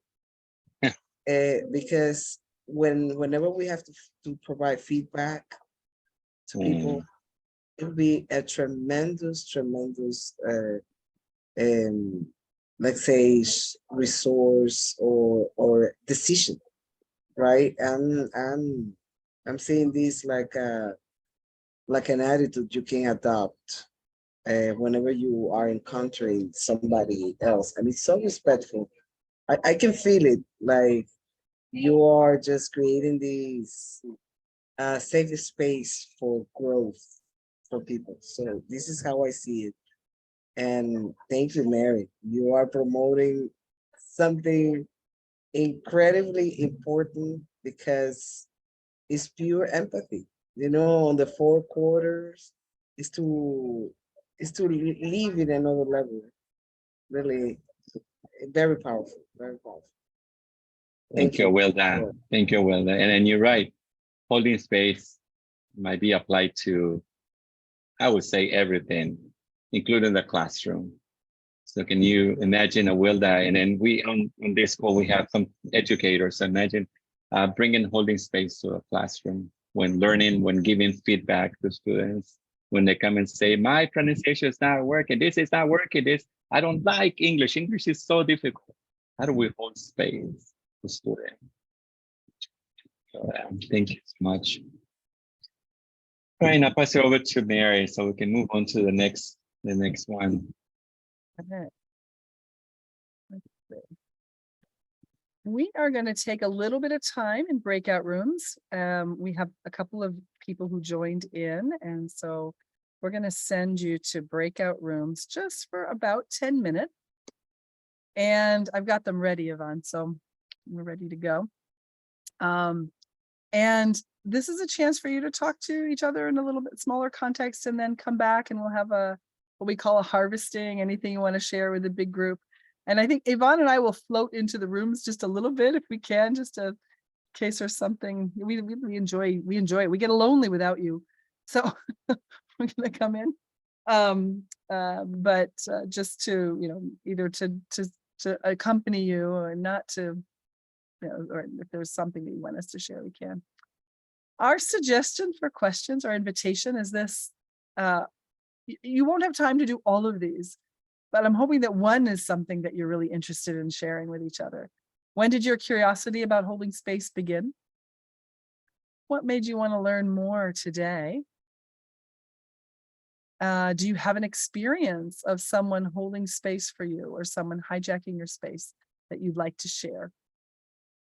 because whenever we have to provide feedback to people, it will be a tremendous let's say resource or decision, right? And I'm saying this like an attitude you can adopt whenever you are encountering somebody else, and it's so respectful. I can feel it, like you are just creating this safe space for growth for people. So this is how I see it. And thank you, Mary. You are promoting something incredibly important, because it's pure empathy. You know, on the 4 quarters is to live in another level. Really, very powerful, very powerful. Thank you, well done. Thank you, well done. And you're right. Holding space might be applied to, I would say, everything, including the classroom. So can you imagine a Wilda? And then we on this call, we have some educators. Imagine bringing holding space to a classroom when learning, when giving feedback to students. when they come and say, my pronunciation is not working, this is not working, this, I don't like English. English is so difficult. How do we hold space for students? So, thank you so much. All right, now pass it over to Mary so we can move on to the next one. Okay. Let's see. We are going to take a little bit of time in breakout rooms. We have a couple of people who joined in, and so we're going to send you to breakout rooms just for about 10 minutes. And I've got them ready, Iván, so we're ready to go. And this is a chance for you to talk to each other in a little bit smaller context, and then come back and we'll have what we call a harvesting, anything you want to share with the big group. And I think Iván and I will float into the rooms just a little bit if we can, just to, in case there's something we enjoy it. We get lonely without you. So we're gonna come in. But just to, either to accompany you or not to, or if there's something that you want us to share, we can. Our suggestion for questions, our invitation is this. You won't have time to do all of these, but I'm hoping that one is something that you're really interested in sharing with each other. When did your curiosity about holding space begin? What made you want to learn more today? Do you have an experience of someone holding space for you or someone hijacking your space that you'd like to share?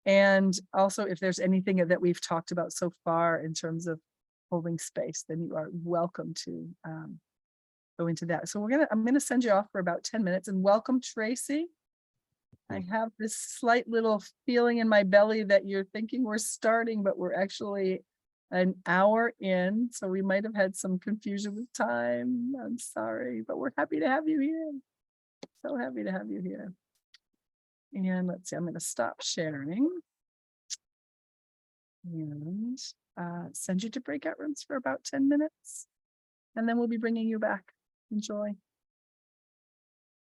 And also, if there's anything that we've talked about so far in terms of holding space, then you are welcome to go into that. So I'm gonna send you off for about 10 minutes, and welcome, Tracy. I have this slight little feeling in my belly that you're thinking we're starting, but we're actually an hour in, so we might have had some confusion with time. I'm sorry, but we're happy to have you here. So happy to have you here. And let's see, I'm going to stop sharing and send you to breakout rooms for about 10 minutes, and then we'll be bringing you back. Enjoy.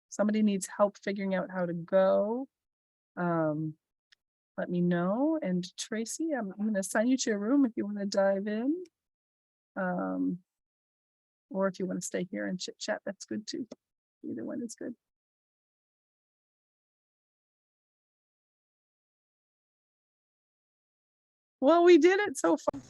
Somebody needs help figuring out how to go. Let me know. And Tracy, I'm going to assign you to a room if you want to dive in. Or if you want to stay here and chit chat, that's good too. Either one is good. Well, we did it so far.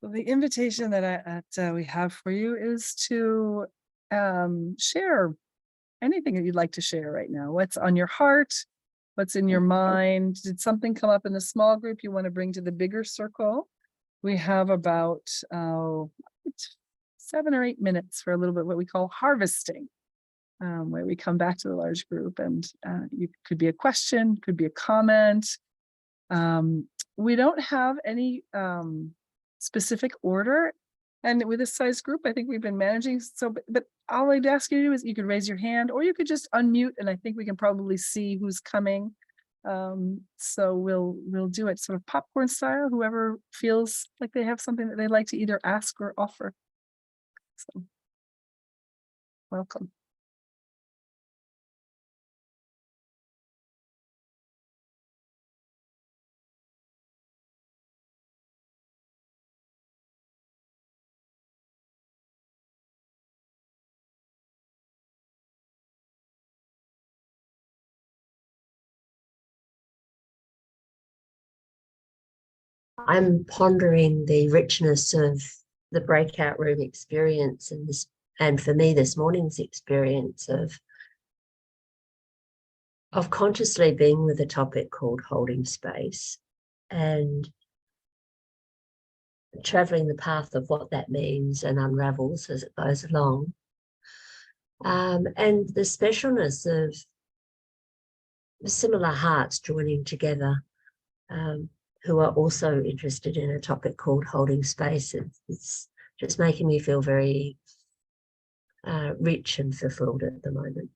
Well, the invitation that we have for you is to share anything that you'd like to share right now. What's on your heart? What's in your mind? Did something come up in the small group you want to bring to the bigger circle? We have about 7 or 8 minutes for a little bit what we call harvesting, where we come back to the large group, and you could be a question, could be a comment. We don't have any specific order, and with this size group, I think we've been managing. So, but all I'd ask you to do is you could raise your hand, or you could just unmute, and I think we can probably see who's coming. So we'll do it sort of popcorn style. Whoever feels like they have something that they'd like to either ask or offer. So, welcome. I'm pondering the richness of the breakout room experience and for me, this morning's experience of consciously being with a topic called holding space and traveling the path of what that means and unravels as it goes along. And the specialness of similar hearts joining together, who are also interested in a topic called holding space. It's just making me feel very rich and fulfilled at the moment.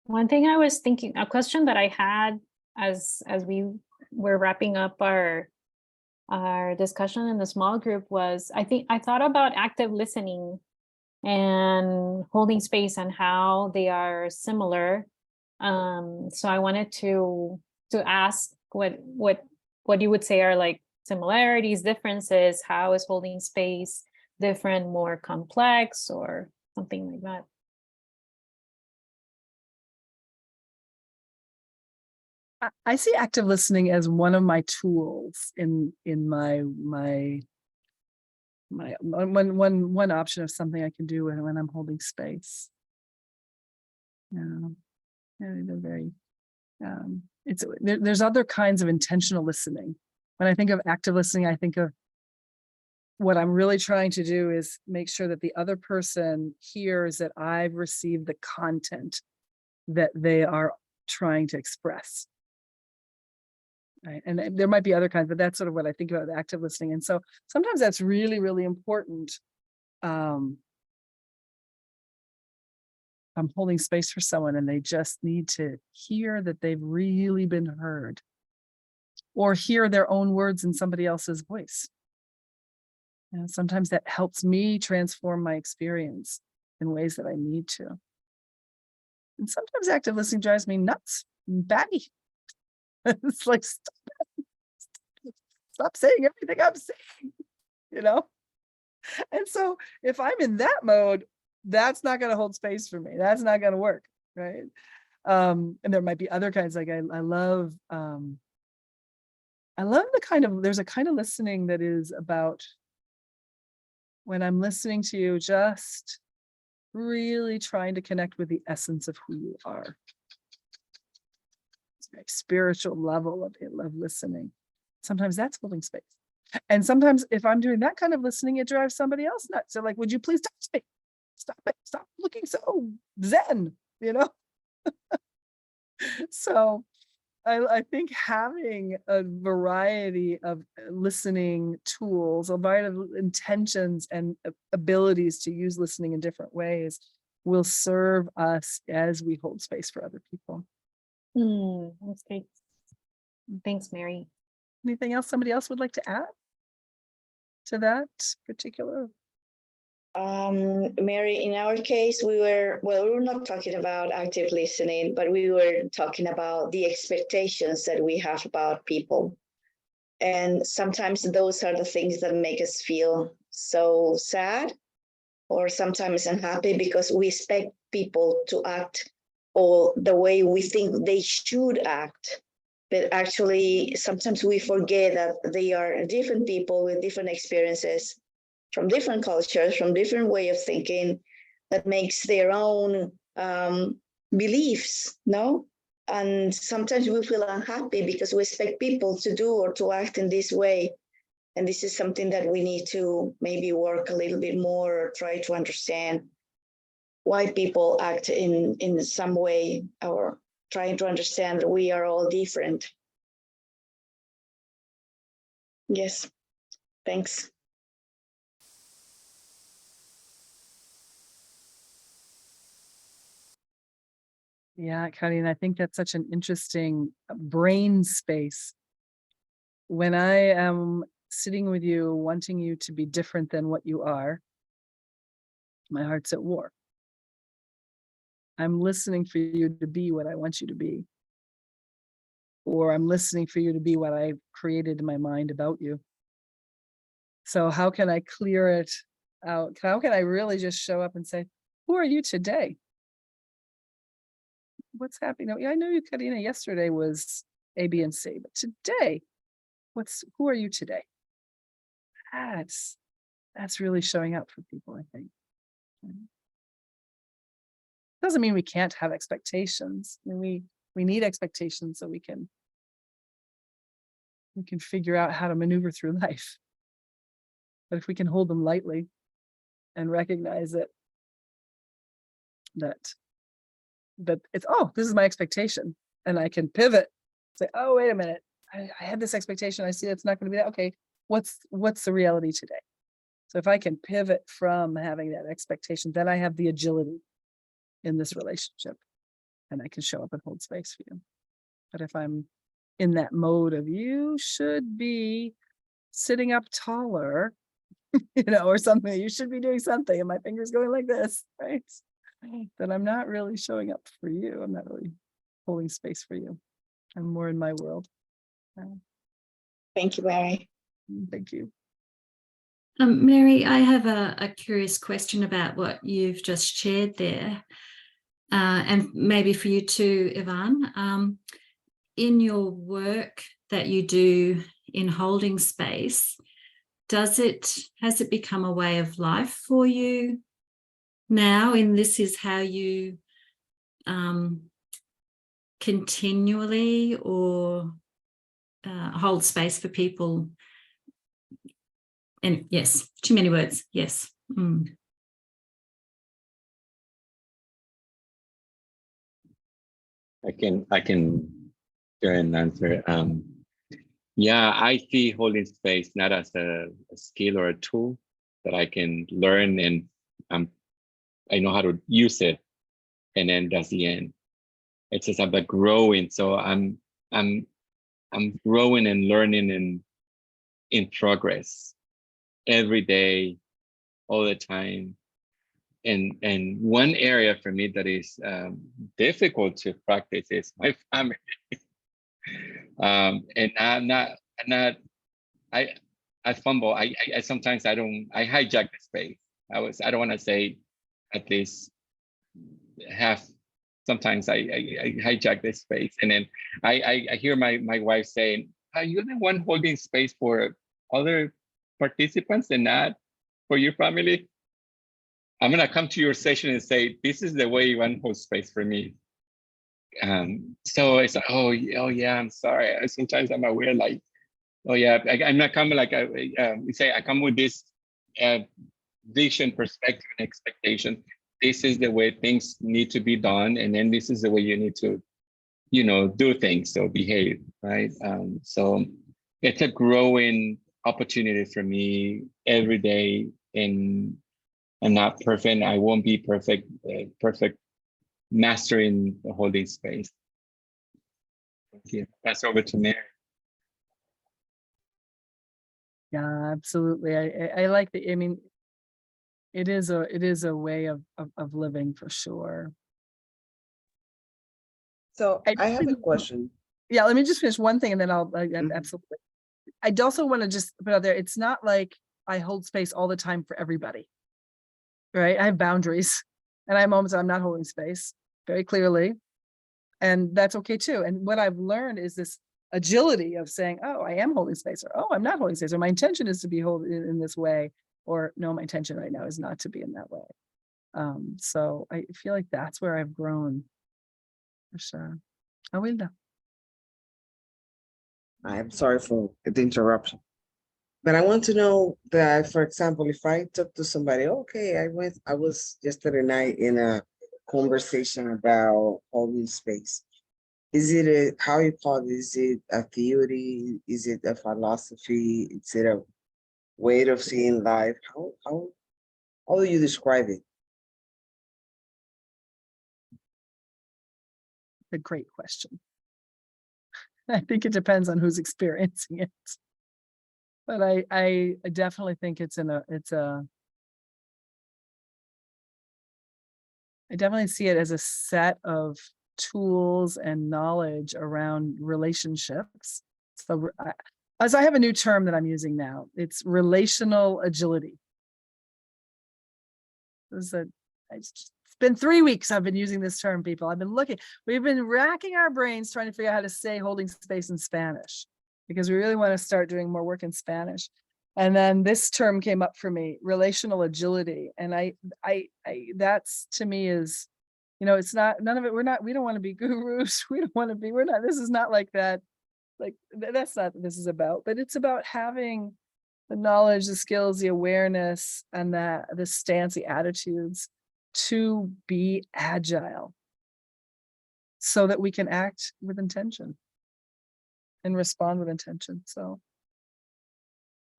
One thing I was thinking, a question that I had as we were wrapping up our discussion in the small group was, I thought about active listening and holding space and how they are similar. So I wanted to ask what you would say are like similarities, differences. How is holding space different, more complex, or something like that? I see active listening as one of my tools in my one option of something I can do when I'm holding space. Yeah, they're very. There's other kinds of intentional listening. When I think of active listening, I think of what I'm really trying to do is make sure that the other person hears that I've received the content that they are trying to express. Right. And there might be other kinds, but that's sort of what I think about active listening. And so sometimes that's really, really important. I'm holding space for someone and they just need to hear that they've really been heard, or hear their own words in somebody else's voice. And sometimes that helps me transform my experience in ways that I need to. And sometimes active listening drives me nuts and batty. It's like, stop saying everything I'm saying, you know? And so if I'm in that mode, that's not going to hold space for me. That's not going to work, right? And there might be other kinds. Like I love the kind of, there's a kind of listening that is about when I'm listening to you, just really trying to connect with the essence of who you are. Very spiritual level of listening. Sometimes that's holding space. And sometimes if I'm doing that kind of listening, it drives somebody else nuts. They're like, would you please touch me? Stop it. Stop looking so zen, you know? So I think having a variety of listening tools, a variety of intentions and abilities to use listening in different ways will serve us as we hold space for other people. That's great. Thanks, Mary. Anything else somebody else would like to add to that particular? Mary, in our case, we were not talking about active listening, but we were talking about the expectations that we have about people. And sometimes those are the things that make us feel so sad or sometimes unhappy because we expect people to act or the way we think they should act. But actually, sometimes we forget that they are different people with different experiences, from different cultures, from different way of thinking, that makes their own beliefs, no? And sometimes we feel unhappy because we expect people to do or to act in this way. And this is something that we need to maybe work a little bit more or try to understand why people act in some way, or trying to understand that we are all different. Yes, thanks. Yeah, Karina, I think that's such an interesting brain space. When I am sitting with you, wanting you to be different than what you are, my heart's at war. I'm listening for you to be what I want you to be. Or I'm listening for you to be what I've created in my mind about you. So how can I clear it out? How can I really just show up and say, who are you today? What's happening? I know you, Karina, yesterday was A, B, and C, but today, who are you today? That's really showing up for people, I think. Doesn't mean we can't have expectations. I mean, we need expectations so we can figure out how to maneuver through life. But if we can hold them lightly and recognize that it's, oh, this is my expectation. and I can pivot, say, oh, wait a minute, I had this expectation, I see it's not going to be that. Okay, what's the reality today? So if I can pivot from having that expectation, then I have the agility in this relationship, and I can show up and hold space for you. But if I'm in that mode of you should be sitting up taller, or something, you should be doing something, and my finger's going like this, right? Then I'm not really showing up for you. I'm not really holding space for you. I'm more in my world. Thank you, Mary. Thank you. Mary, I have a curious question about what you've just shared there, and maybe for you too, Iván. In your work that you do in holding space, has it become a way of life for you now? And this is how you continually or hold space for people? And yes, too many words. Yes. I can go and answer. Yeah, I see holding space not as a skill or a tool that I can learn, and I know how to use it, and then that's the end. It's just about growing. So I'm growing and learning and in progress every day, all the time. And one area for me that is difficult to practice is my family. And I fumble. I sometimes I hijack the space. I don't want to say at least half. Sometimes I hijack this space, and then I hear my wife saying, "Are you the one holding space for other participants and not for your family?" I'm gonna come to your session and say, "This is the way one holds space for me." So it's like, oh yeah, I'm sorry. Sometimes I'm aware, like, oh yeah, I'm not coming like we say. I come with this vision, perspective, and expectation. This is the way things need to be done, and then this is the way you need to, do things, so behave, right? So it's a growing opportunity for me every day, and I'm not perfect. I won't be perfect mastering the holding space. Thank you. Pass over to Mary. Yeah, absolutely. I like I mean, it is a way of living for sure. So I have a question. Yeah, let me just finish one thing, and then I'll absolutely. I also want to just put out there, it's not like I hold space all the time for everybody, right? I have boundaries, and I have moments I'm not holding space very clearly, and that's okay too. And what I've learned is this agility of saying, oh, I am holding space, or oh, I'm not holding space, or my intention is to be held in this way, or no, my intention right now is not to be in that way. So I feel like that's where I've grown, for sure. Awilda. I'm sorry for the interruption, but I want to know that, for example, if I talk to somebody, okay, I was yesterday night in a conversation about holding space. Is it how you call it? Is it a theory? Is it a philosophy? Is it a way of seeing life? How do you describe it? A great question. I think it depends on who's experiencing it, but I definitely think I definitely see it as a set of tools and knowledge around relationships. So as I have a new term that I'm using now, it's relational agility. It's been 3 weeks I've been using this term, people. We've been racking our brains trying to figure out how to say holding space in Spanish, because we really want to start doing more work in Spanish. And then this term came up for me, relational agility. And I that's, to me, is, it's not, none of it, we don't want to be gurus. This is not like that. Like, that's not what this is about, but it's about having the knowledge, the skills, the awareness, and the stance, the attitudes to be agile. so that we can act with intention and respond with intention. So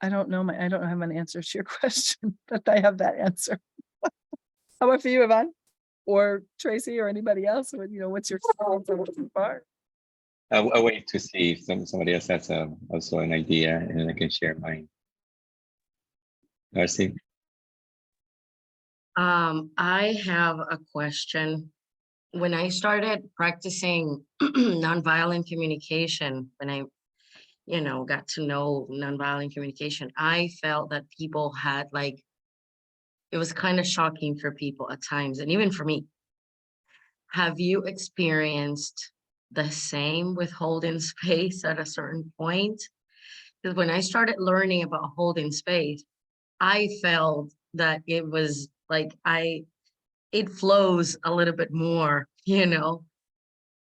I don't have an answer to your question, but I have that answer. How about for you, Iván? Or Tracy or anybody else? What's your experience so far? I'll wait to see if somebody else has also an idea, and I can share mine. Darcy? I have a question. When I started practicing nonviolent communication, when I, got to know nonviolent communication, I felt that people had it was kind of shocking for people at times, and even for me. Have you experienced the same with holding space at a certain point? Because when I started learning about holding space, I felt that it was it flows a little bit more,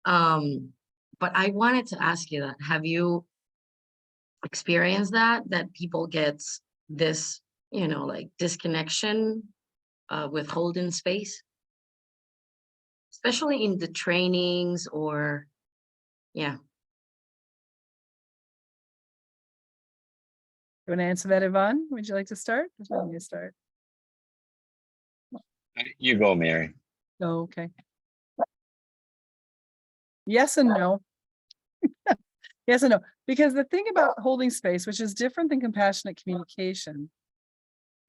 But I wanted to ask you that, have you experienced that people get this, disconnection with holding space? Especially in the trainings or, yeah. You want to answer that, Iván? Would you like to start? Or do you want me to start? You go, Mary. Oh, okay. Yes and no. Yes and no. Because the thing about holding space, which is different than compassionate communication,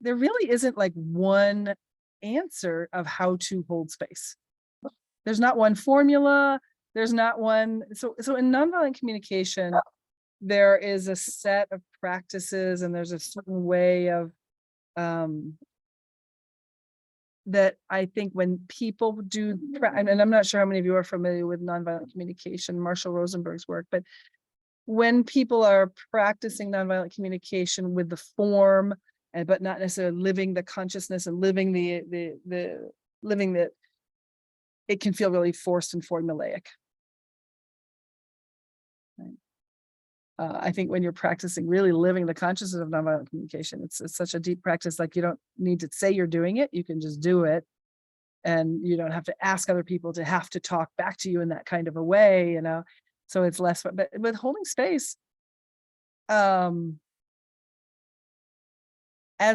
there really isn't one answer of how to hold space. There's not one formula. There's not one. So in nonviolent communication, there is a set of practices and there's a certain way of that I think when people do, and I'm not sure how many of you are familiar with nonviolent communication, Marshall Rosenberg's work, but when people are practicing nonviolent communication with the form, but not necessarily living the consciousness and living living that, it can feel really forced and formulaic. Right. I think when you're practicing really living the consciousness of nonviolent communication, it's such a deep practice. You don't need to say you're doing it. You can just do it. And you don't have to ask other people to have to talk back to you in that kind of a way, so it's less, but with holding space, as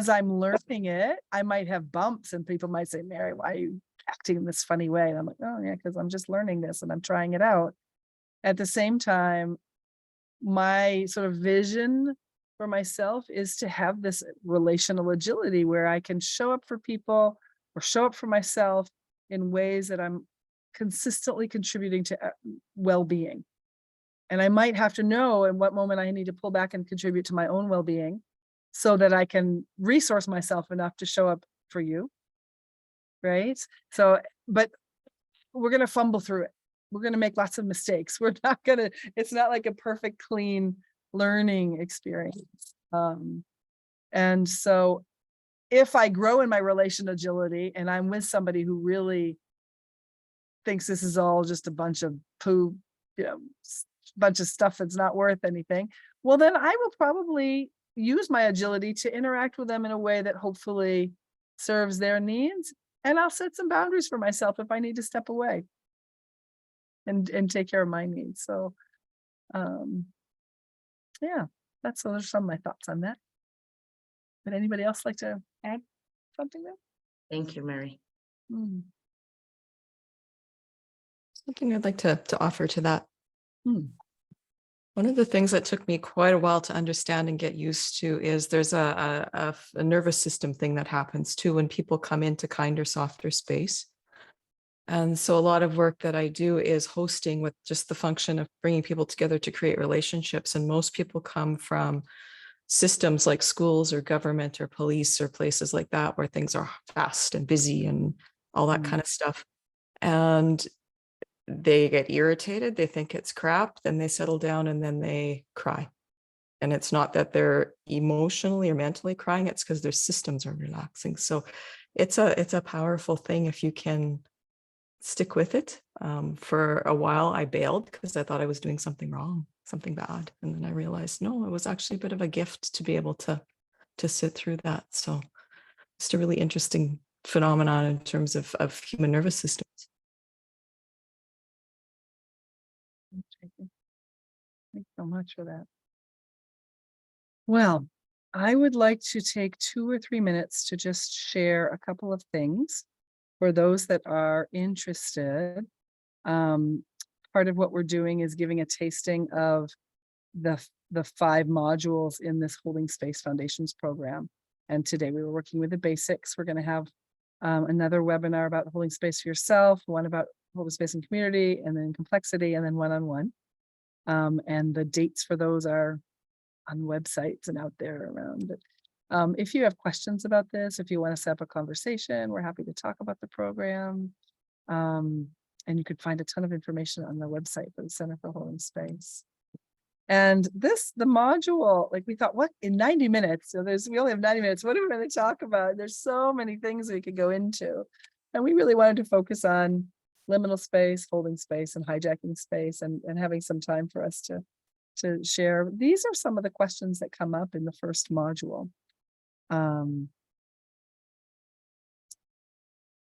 I'm learning it, I might have bumps and people might say, Mary, why are you acting in this funny way? And I'm like, oh yeah, because I'm just learning this and I'm trying it out. At the same time, my sort of vision for myself is to have this relational agility where I can show up for people or show up for myself in ways that I'm consistently contributing to well-being. And I might have to know in what moment I need to pull back and contribute to my own well-being so that I can resource myself enough to show up for you. Right? So, but we're going to fumble through it. We're going to make lots of mistakes. It's not like a perfect, clean learning experience. And so if I grow in my relation agility and I'm with somebody who really thinks this is all just a bunch of poo, bunch of stuff that's not worth anything, well, then I will probably use my agility to interact with them in a way that hopefully serves their needs. And I'll set some boundaries for myself if I need to step away and take care of my needs. So, yeah, those are some of my thoughts on that. Would anybody else like to add something there? Thank you, Mary. Something I'd like to offer to that. Hmm. One of the things that took me quite a while to understand and get used to is there's a nervous system thing that happens too when people come into kinder, softer space. And so a lot of work that I do is hosting with just the function of bringing people together to create relationships. And most people come from systems like schools or government or police or places like that, where things are fast and busy and all that kind of stuff. And they get irritated, they think it's crap, then they settle down and then they cry. And it's not that they're emotionally or mentally crying, it's because their systems are relaxing. So it's a powerful thing if you can stick with it. For a while I bailed because I thought I was doing something wrong, something bad. And then I realized, no, it was actually a bit of a gift to be able to sit through that. So it's a really interesting phenomenon in terms of human nervous systems. Thanks so much for that. Well, I would like to take 2 or 3 minutes to just share a couple of things for those that are interested. Part of what we're doing is giving a tasting of the 5 modules in this Holding Space Foundations program. And today we were working with the basics. We're going to have another webinar about holding space for yourself, one about holding space in community, and then complexity, and then one-on-one. And the dates for those are on websites and out there around. If you have questions about this, if you want to set up a conversation, we're happy to talk about the program. And you could find a ton of information on the website for the Center for Holding Space. And the module, like we thought, what in 90 minutes? So we only have 90 minutes. What are we going to talk about? There's so many things we could go into. And we really wanted to focus on liminal space, holding space, and hijacking space, and having some time for us to share. These are some of the questions that come up in the first module.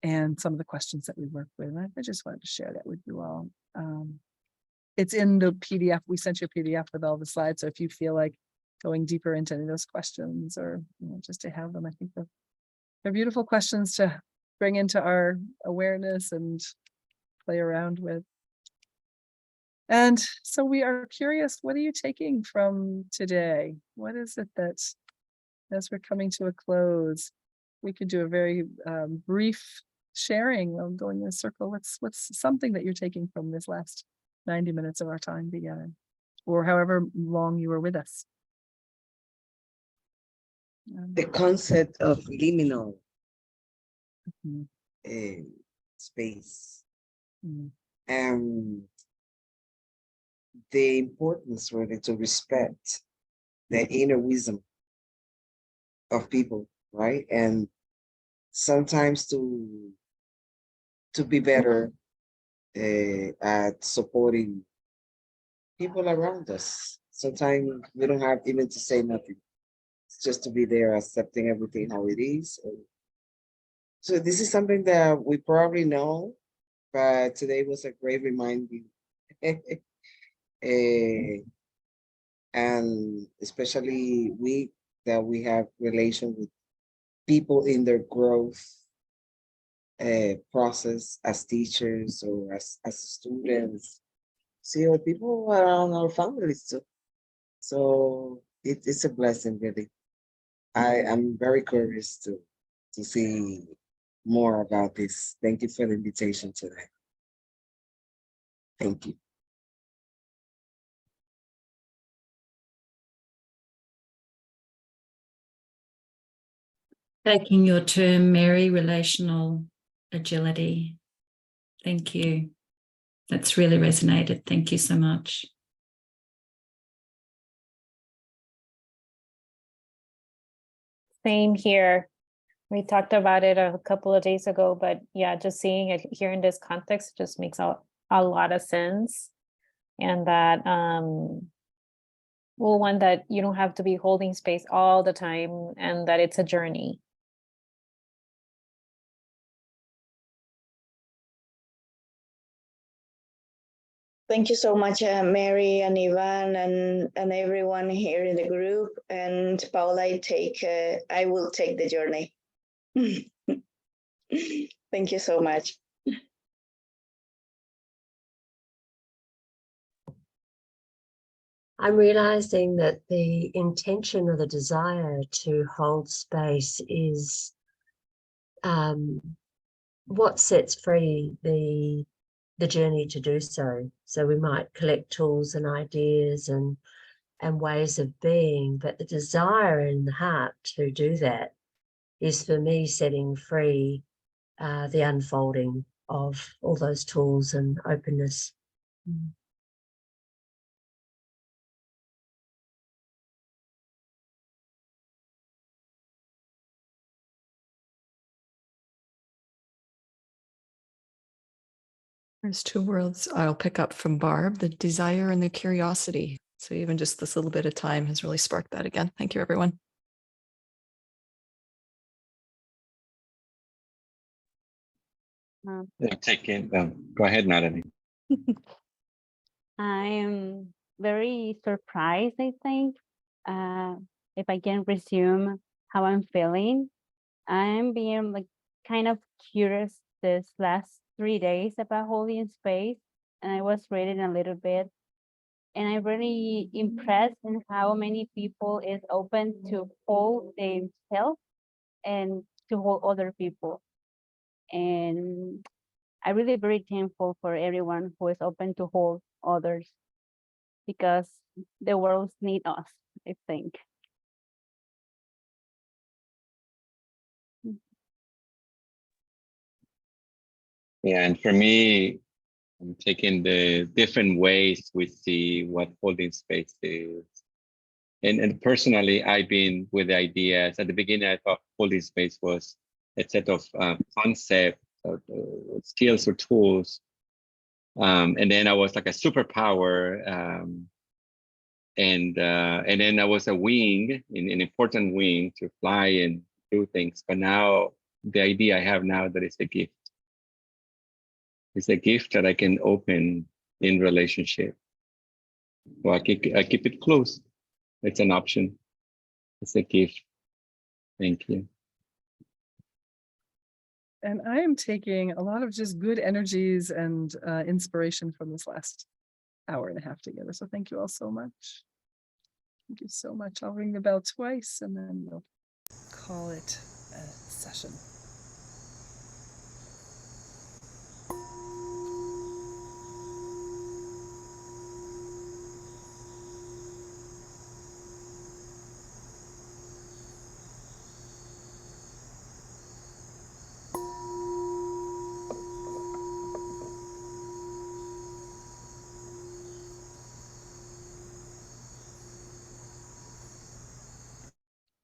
And some of the questions that we work with. I just wanted to share that with you all. It's in the PDF. We sent you a PDF with all the slides. So if you feel like going deeper into any of those questions, or just to have them, I think they're beautiful questions to bring into our awareness and play around with. And so we are curious, what are you taking from today? What is it that, as we're coming to a close, we could do a very brief sharing of going in a circle. What's something that you're taking from this last 90 minutes of our time together, or however long you were with us? The concept of liminal space, and the importance really to respect the inner wisdom of people, right? And sometimes to be better at supporting people around us. Sometimes we don't have even to say nothing. It's just to be there, accepting everything how it is. So this is something that we probably know, but today was a great reminder. And especially that we have relation with people in their growth process as teachers or as students, or people around our families too. So it's a blessing, really. I am very curious to see more about this. Thank you for the invitation today. Thank you. Taking your term, Mary, relational agility. Thank you. That's really resonated. Thank you so much. Same here. We talked about it a couple of days ago, but yeah, just seeing it here in this context just makes a lot of sense. And that, well, one, that you don't have to be holding space all the time, and that it's a journey. Thank you so much, Mary and Iván and everyone here in the group. And Paula, I will take the journey. Thank you so much. I'm realizing that the intention or the desire to hold space is what sets free the journey to do so. So we might collect tools and ideas and ways of being, but the desire in the heart to do that is, for me, setting free the unfolding of all those tools and openness. There's 2 words I'll pick up from Barb, the desire and the curiosity. So even just this little bit of time has really sparked that again. Thank you, everyone. Go ahead, Natalie. I'm very surprised, I think, if I can resume how I'm feeling. I'm being like kind of curious this last 3 days about holding space, and I was reading a little bit, and I'm really impressed in how many people is open to hold themselves and to hold other people. And I'm really very thankful for everyone who is open to hold others, because the world needs us, I think. Yeah, and for me, I'm taking the different ways we see what holding space is. And personally, I've been with the ideas. At the beginning, I thought holding space was a set of concepts, skills or tools. And then I was like a superpower. And then I was a wing, an important wing to fly and do things. But now the idea I have now that it's a gift. It's a gift that I can open in relationship. Well, I keep it close. It's an option. It's a gift. Thank you. And I am taking a lot of just good energies and inspiration from this last hour and a half together. So thank you all so much. Thank you so much. I'll ring the bell twice and then we'll call it a session.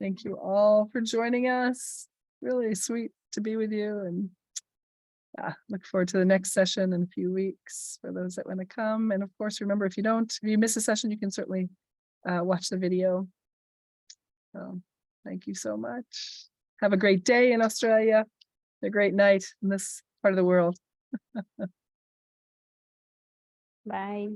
Thank you all for joining us. Really sweet to be with you, and look forward to the next session in a few weeks for those that want to come. And of course, remember, if you miss a session, you can certainly watch the video. So thank you so much. Have a great day in Australia, a great night in this part of the world. Bye.